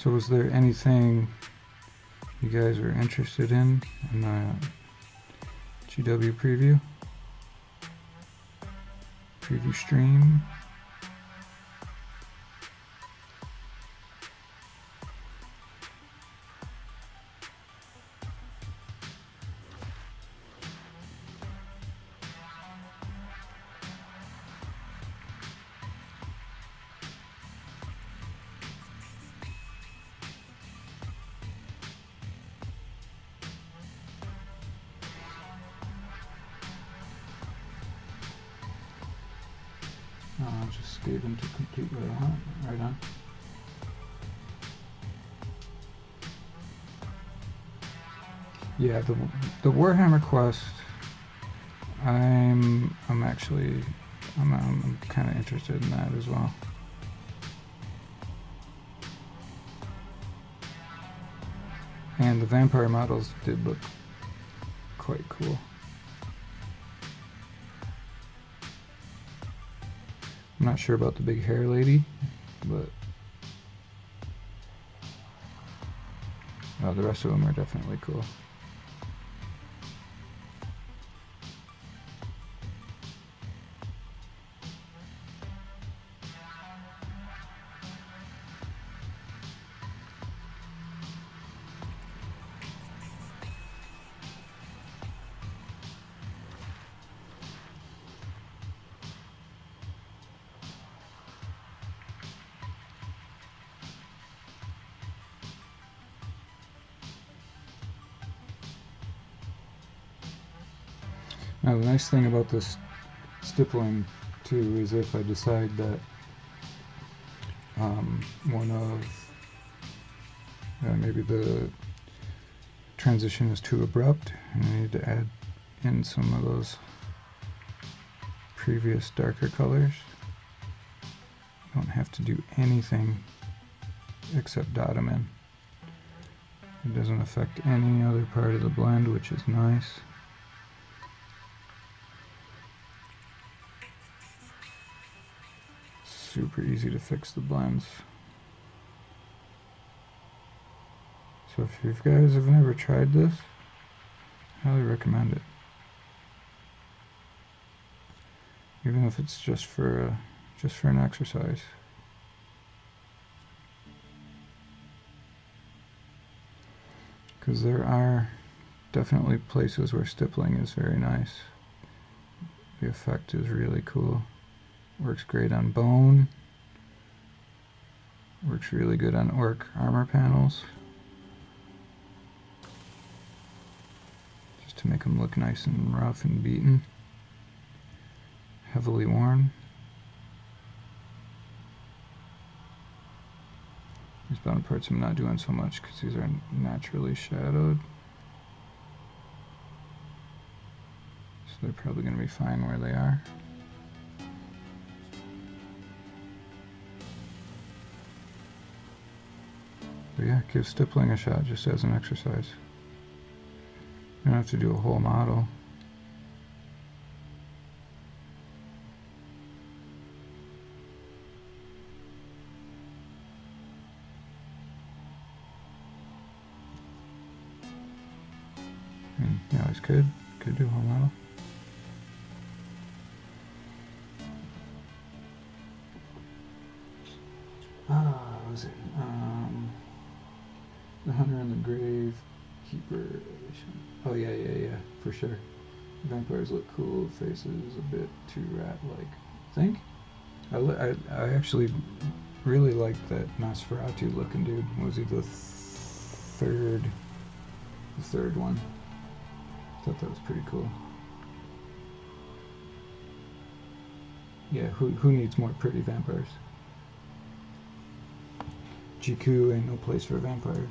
[SPEAKER 1] So was there anything you guys were interested in the GW preview stream? Just gave him to complete what I want. Right on. Yeah, the Warhammer quest. I'm kind of interested in that as well. And the vampire models did look quite cool. I'm not sure about the big hair lady, but the rest of them are definitely cool. Now the nice thing about this stippling too is if I decide that one of maybe the transition is too abrupt and I need to add in some of those previous darker colors, I don't have to do anything except dot them in. It doesn't affect any other part of the blend, which is nice. Super easy to fix the blends. So if you guys have never tried this, I highly recommend it. Even if it's just for an exercise. Because there are definitely places where stippling is very nice. The effect is really cool. Works great on bone. Works really good on orc armor panels. Just to make them look nice and rough and beaten. Heavily worn. These bottom parts I'm not doing so much because these are naturally shadowed. So they're probably going to be fine where they are. But yeah, give stippling a shot just as an exercise. You don't have to do a whole model. You always could do a whole model. What was it? The Hunter and the Grave Keeper edition. Oh yeah, for sure. Vampires look cool. Faces a bit too rat-like. Think? I actually really liked that Nosferatu looking dude. Was he the third one? I thought that was pretty cool. Yeah, who needs more pretty vampires? GQ ain't no place for vampires.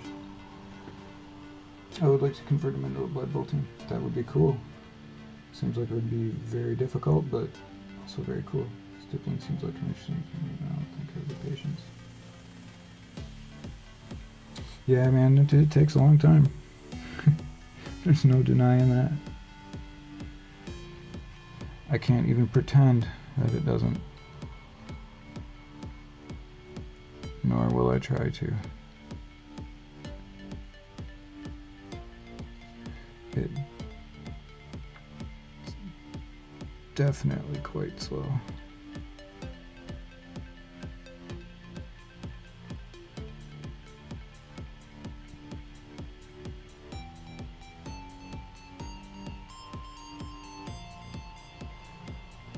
[SPEAKER 1] I would like to convert him into a Blood Bowl team. That would be cool. Seems like it would be very difficult, but also very cool. Stippling seems like an interesting thing. I don't think I have the patience. Yeah, man, it takes a long time. There's no denying that. I can't even pretend that it doesn't. Nor will I try to. definitely quite slow.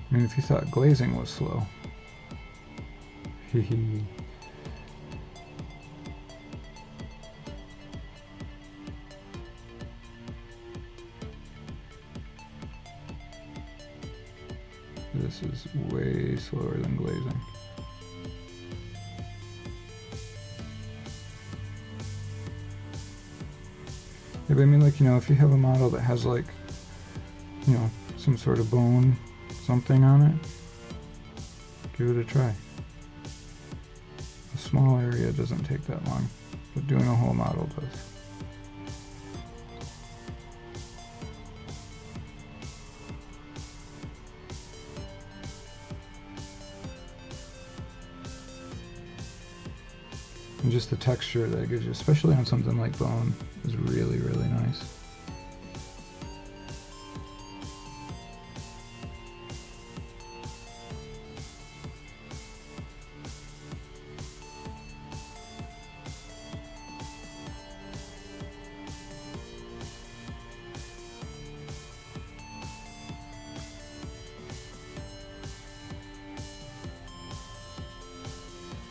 [SPEAKER 1] I mean, if you thought glazing was slow. Hehe. This is way slower than glazing. Yeah, but I mean, like, you know, if you have a model that has, like, you know, some sort of bone, something on it, give it a try. A small area doesn't take that long, but doing a whole model does. And just the texture that it gives you, especially on something like bone, is really, really nice.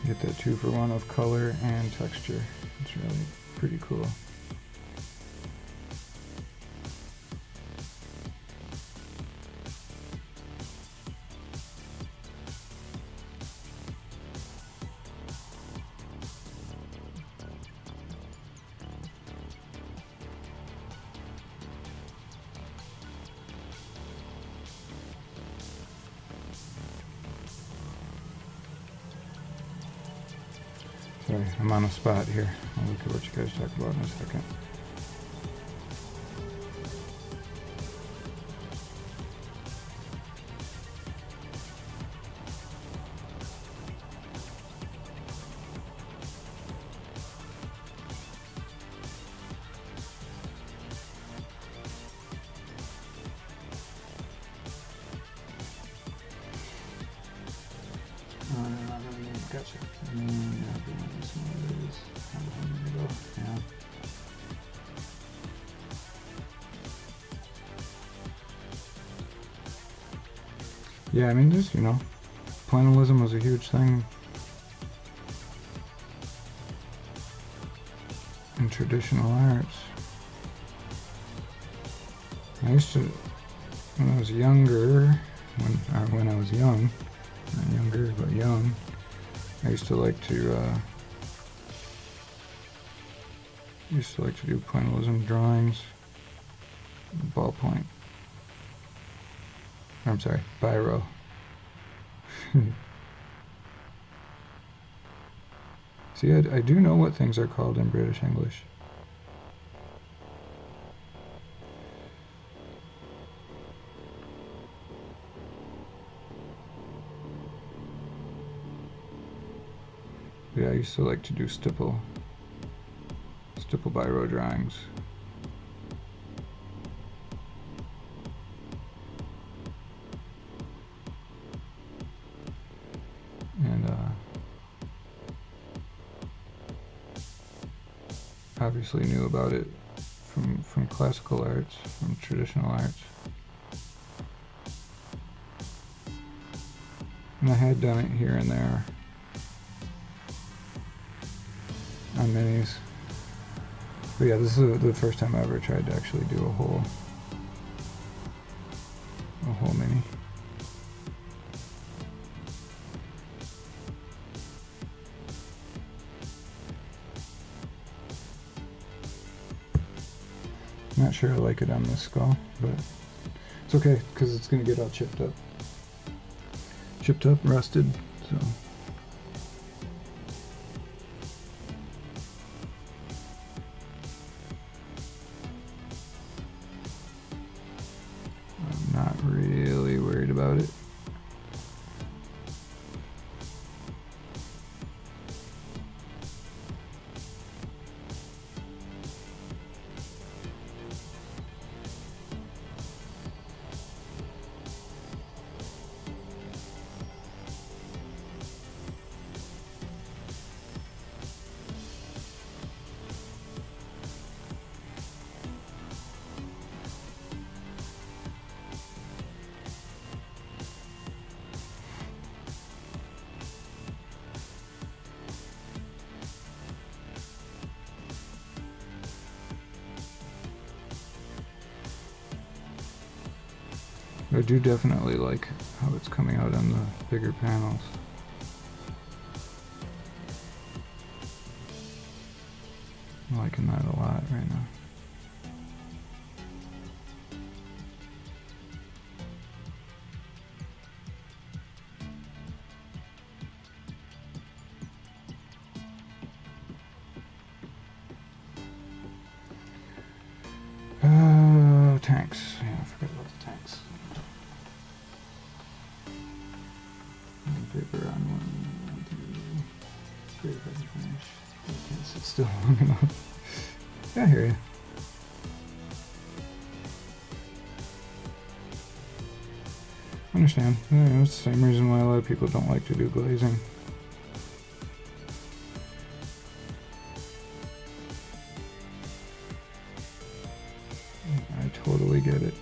[SPEAKER 1] Get that 2-for-1 of color and texture. It's really pretty cool. Sorry, I'm on a spot here. I'll look at what you guys talk about in a second. Gotcha. Yeah. Yeah, I mean, just, you know, pointillism was a huge thing in traditional arts. I used to, when I was younger, when I was young, not younger, but young, I used to like to do pointillism drawings, ballpoint. I'm sorry, biro. See, I do know what things are called in British English. Yeah, I used to like to do stipple biro drawings. And obviously knew about it from classical arts, from traditional arts. And I had done it here and there on minis. But yeah, this is the first time I ever tried to actually do a whole mini. Not sure I like it on this skull, but it's okay because it's gonna get all chipped up, rusted, so. I'm not really worried about it. I do definitely like how it's coming out on the bigger panels. I'm liking that a lot right now. Tanks. Yeah, I forgot about the tanks. Paper on one, two. Great if I can finish. I can't sit still long enough. Yeah, I hear you. I understand. Yeah, it's the same reason why a lot of people don't like to do glazing. I totally get it.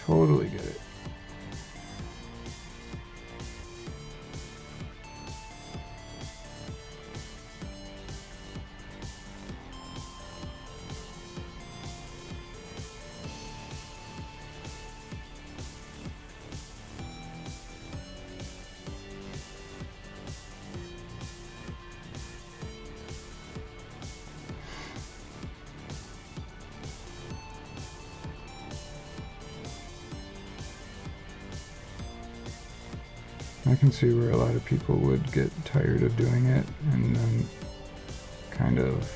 [SPEAKER 1] Totally get it. I can see where a lot of people would get tired of doing it and then kind of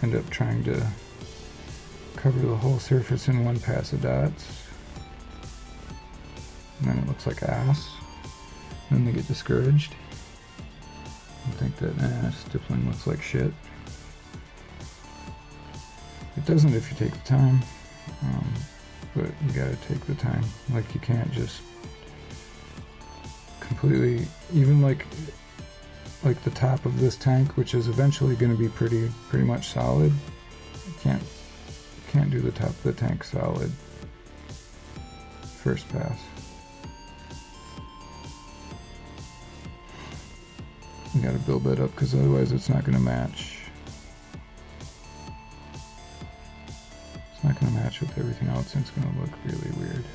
[SPEAKER 1] end up trying to cover the whole surface in one pass of dots. And then it looks like ass. And then they get discouraged and think that stippling looks like shit. It doesn't if you take the time. But you gotta take the time. Like, you can't just completely, even like the top of this tank, which is eventually going to be pretty much solid. You can't do the top of the tank solid first pass. You gotta build that up because otherwise it's not going to match. Not going to match with everything else, and it's going to look really weird.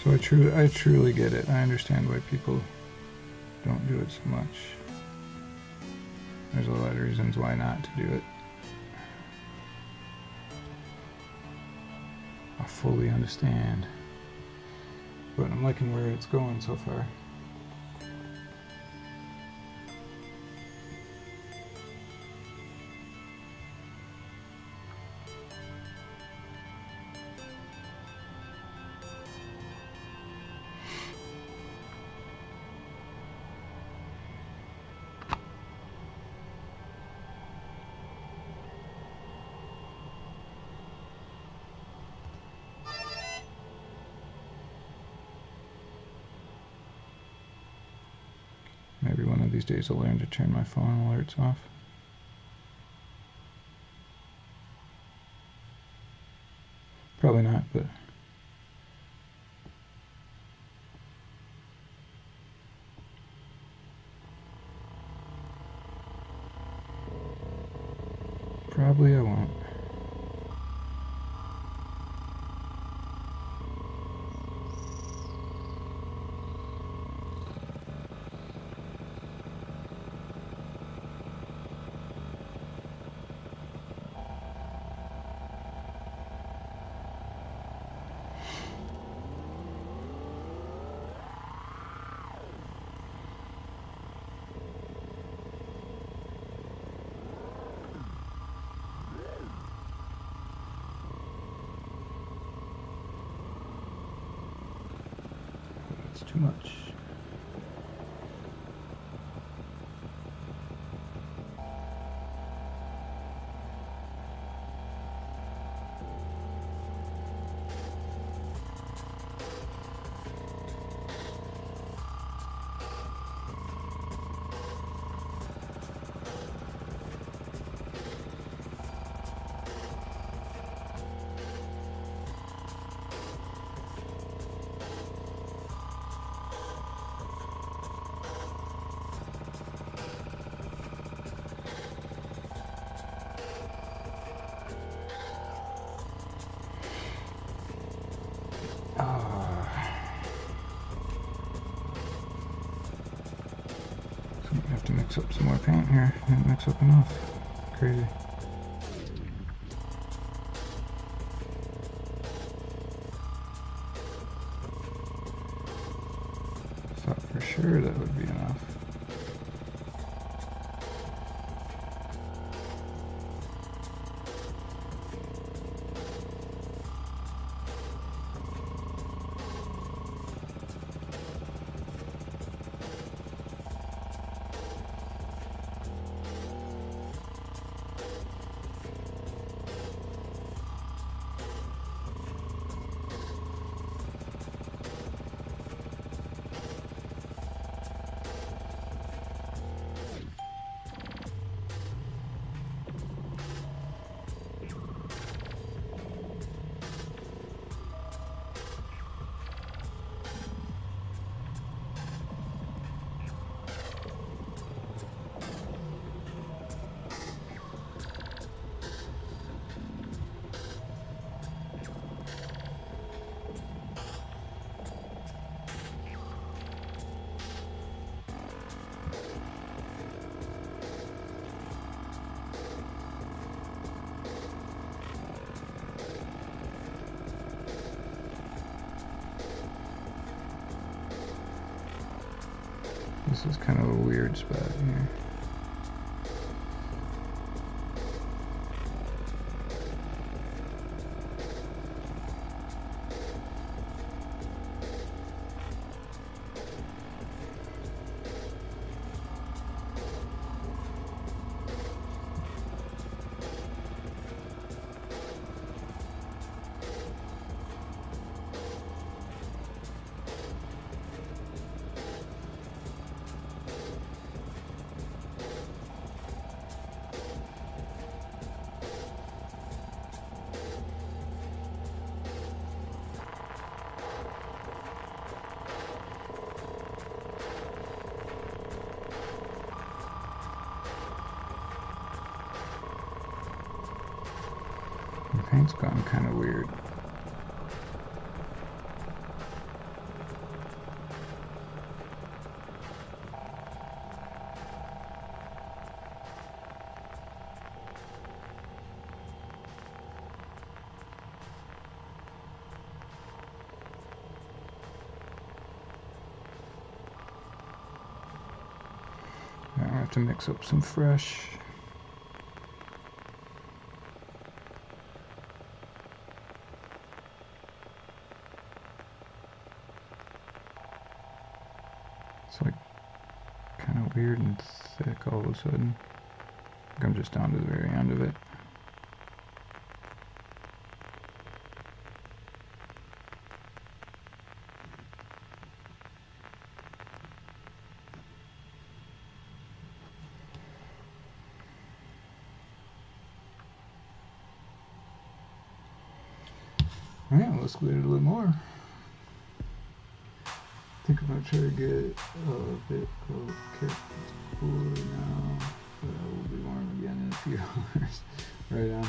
[SPEAKER 1] So I truly get it. I understand why people don't do it so much. There's a lot of reasons why not to do it. I fully understand. But I'm liking where it's going so far. Maybe one of these days I'll learn to turn my phone alerts off. Probably not, but probably I won't. Too much. So I have to mix up some more paint here. I didn't mix up enough. Crazy. Thought for sure that would be enough. This is kind of a weird spot here. The paint's gone kind of weird. Now I have to mix up some fresh. It's like kind of weird and thick all of a sudden. I think I'm just down to the very end of it. Alright, let's glue it a little more. I think I'm going to try to get a bit of kit cooler now, but I will be warm again in a few hours. Right on.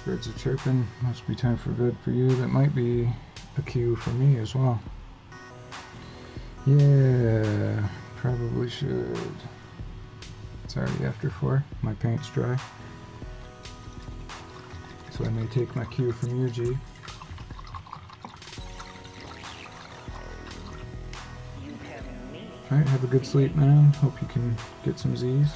[SPEAKER 1] Birds are chirping. Must be time for bed for you. That might be a cue for me as well. Yeah, probably should. It's already after 4. My paint's dry. So I may take my cue from you, G. Alright, have a good sleep, man. Hope you can get some Z's.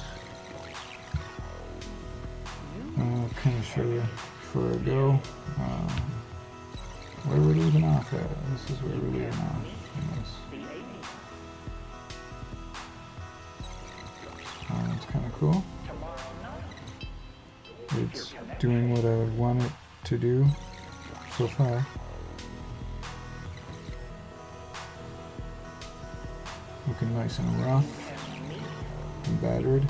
[SPEAKER 1] I'll kind of show you before I go where we're leaving off at. This is where we're leaving off. It's kind of cool. It's doing what I would want it to do so far. Looking nice and rough and battered.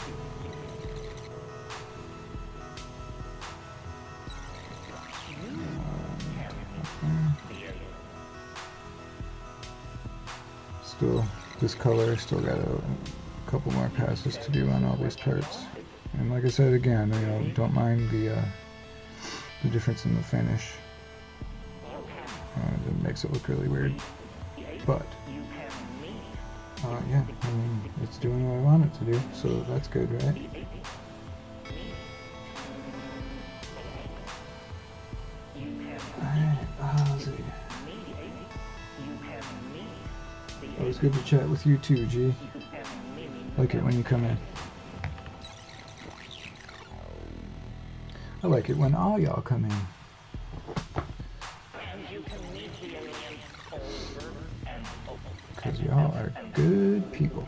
[SPEAKER 1] Still, this color, still got a couple more passes to do on all these parts. And like I said again, you know, don't mind the difference in the finish. and it makes it look really weird. But yeah, I mean, it's doing what I want it to do, so that's good, right? Alright, let's see. Always good to chat with you too, G. Like it when you come in. I like it when all y'all come in. Because y'all are good people.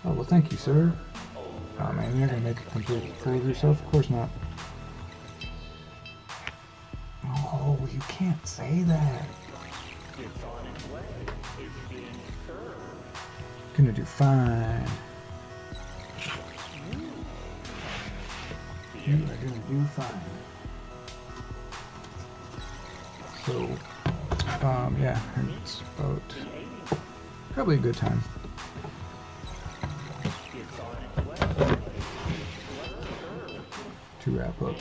[SPEAKER 1] Oh, well, thank you, sir. Oh, man, you're gonna make a complete fool of yourself? Of course not. Oh, you can't say that. Gonna do fine. You are gonna do fine. So, yeah, it's about probably a good time to wrap up.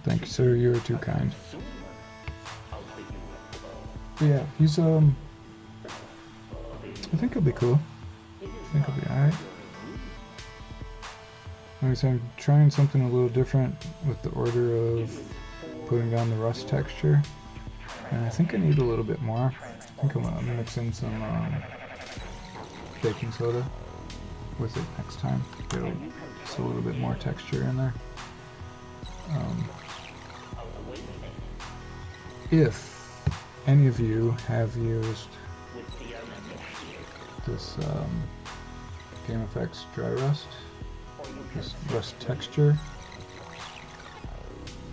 [SPEAKER 1] Thank you, sir. You are too kind. But yeah, he's I think he'll be cool. I think he'll be alright. Like I said, I'm trying something a little different with the order of putting down the rust texture. And I think I need a little bit more. I think I'm gonna mix in some baking soda with it next time. Get just a little bit more texture in there. If any of you have used this Game Effects Dry Rust, this rust texture,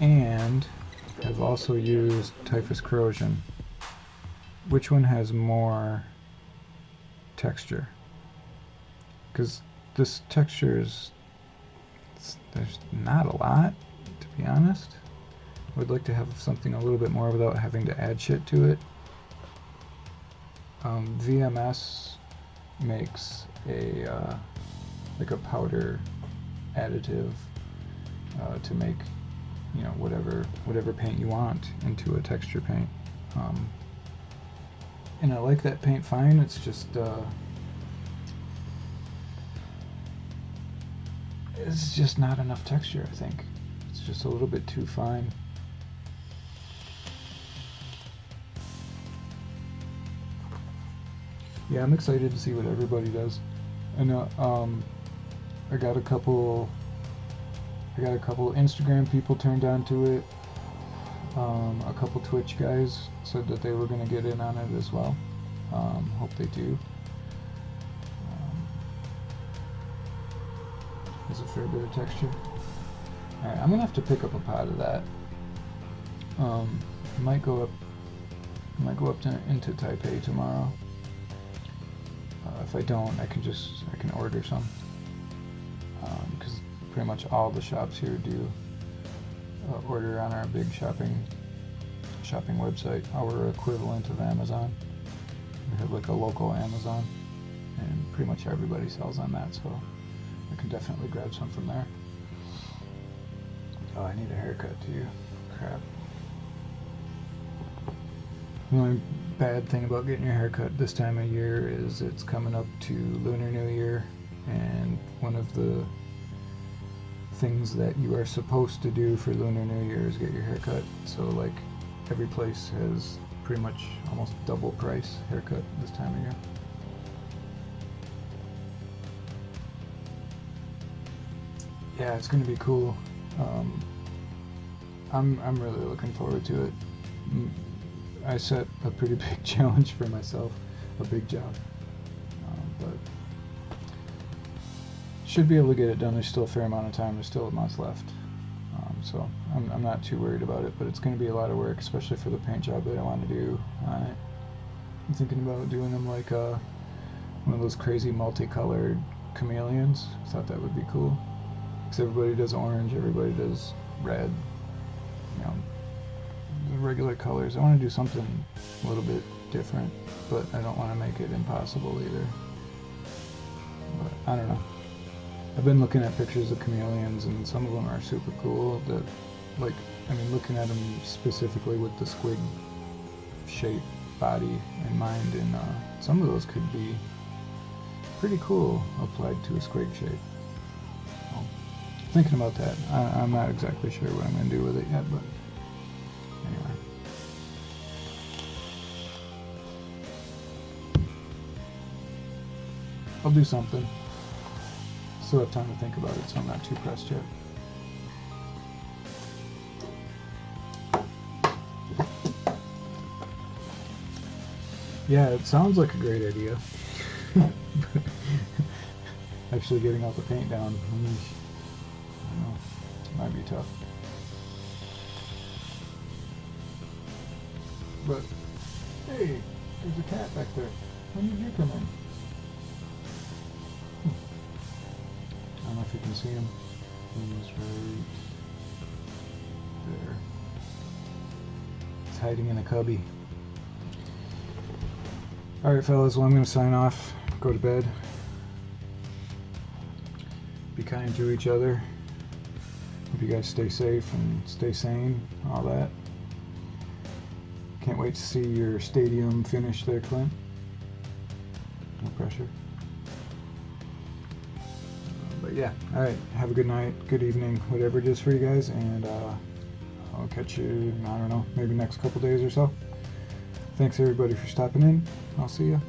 [SPEAKER 1] and have also used Typhus Corrosion, which one has more texture? Because this texture is, there's not a lot, to be honest. I would like to have something a little bit more without having to add shit to it. VMS makes a like a powder additive to make, you know, whatever paint you want into a texture paint. And I like that paint fine. It's just not enough texture, I think. It's just a little bit too fine. Yeah, I'm excited to see what everybody does. I know I got a couple Instagram people turned on to it. A couple Twitch guys said that they were going to get in on it as well. Hope they do. There's a fair bit of texture. Alright, I'm going to have to pick up a pot of that. I might go up into Taipei tomorrow. If I don't, I can order some. Because pretty much all the shops here do order on our big shopping website, our equivalent of Amazon. We have like a local Amazon, and pretty much everybody sells on that, so I can definitely grab some from there. Oh, I need a haircut too. Crap. The only bad thing about getting your haircut this time of year is it's coming up to Lunar New Year, and one of the things that you are supposed to do for Lunar New Year is get your haircut. So like every place has pretty much almost double price haircut this time of year. Yeah, it's gonna be cool. I'm really looking forward to it. I set a pretty big challenge for myself, a big job, but should be able to get it done. There's still a fair amount of time. There's still a month left, so I'm not too worried about it, but it's going to be a lot of work, especially for the paint job that I want to do on it. I'm thinking about doing them like one of those crazy multicolored chameleons. I thought that would be cool, because everybody does orange, everybody does red, you know, the regular colors. I want to do something a little bit different, but I don't want to make it impossible either. But I don't know. I've been looking at pictures of chameleons, and some of them are super cool. That, like, I mean, looking at them specifically with the squig shape body in mind, and some of those could be pretty cool applied to a squig shape. So, thinking about that. I'm not exactly sure what I'm going to do with it yet, but anyway. I'll do something. Still have time to think about it, so I'm not too pressed yet. Yeah, it sounds like a great idea. Actually getting all the paint down, I don't know, it might be tough. But, hey, there's a cat back there. When did you come in? I don't know if you can see him. He's right there. He's hiding in a cubby. Alright fellas, well I'm going to sign off, go to bed. Be kind to each other. Hope you guys stay safe and stay sane, all that. Can't wait to see your stadium finish there, Clint. No pressure. But yeah, alright, have a good night, good evening, whatever it is for you guys, and I'll catch you, I don't know, maybe next couple days or so. Thanks everybody for stopping in. I'll see you.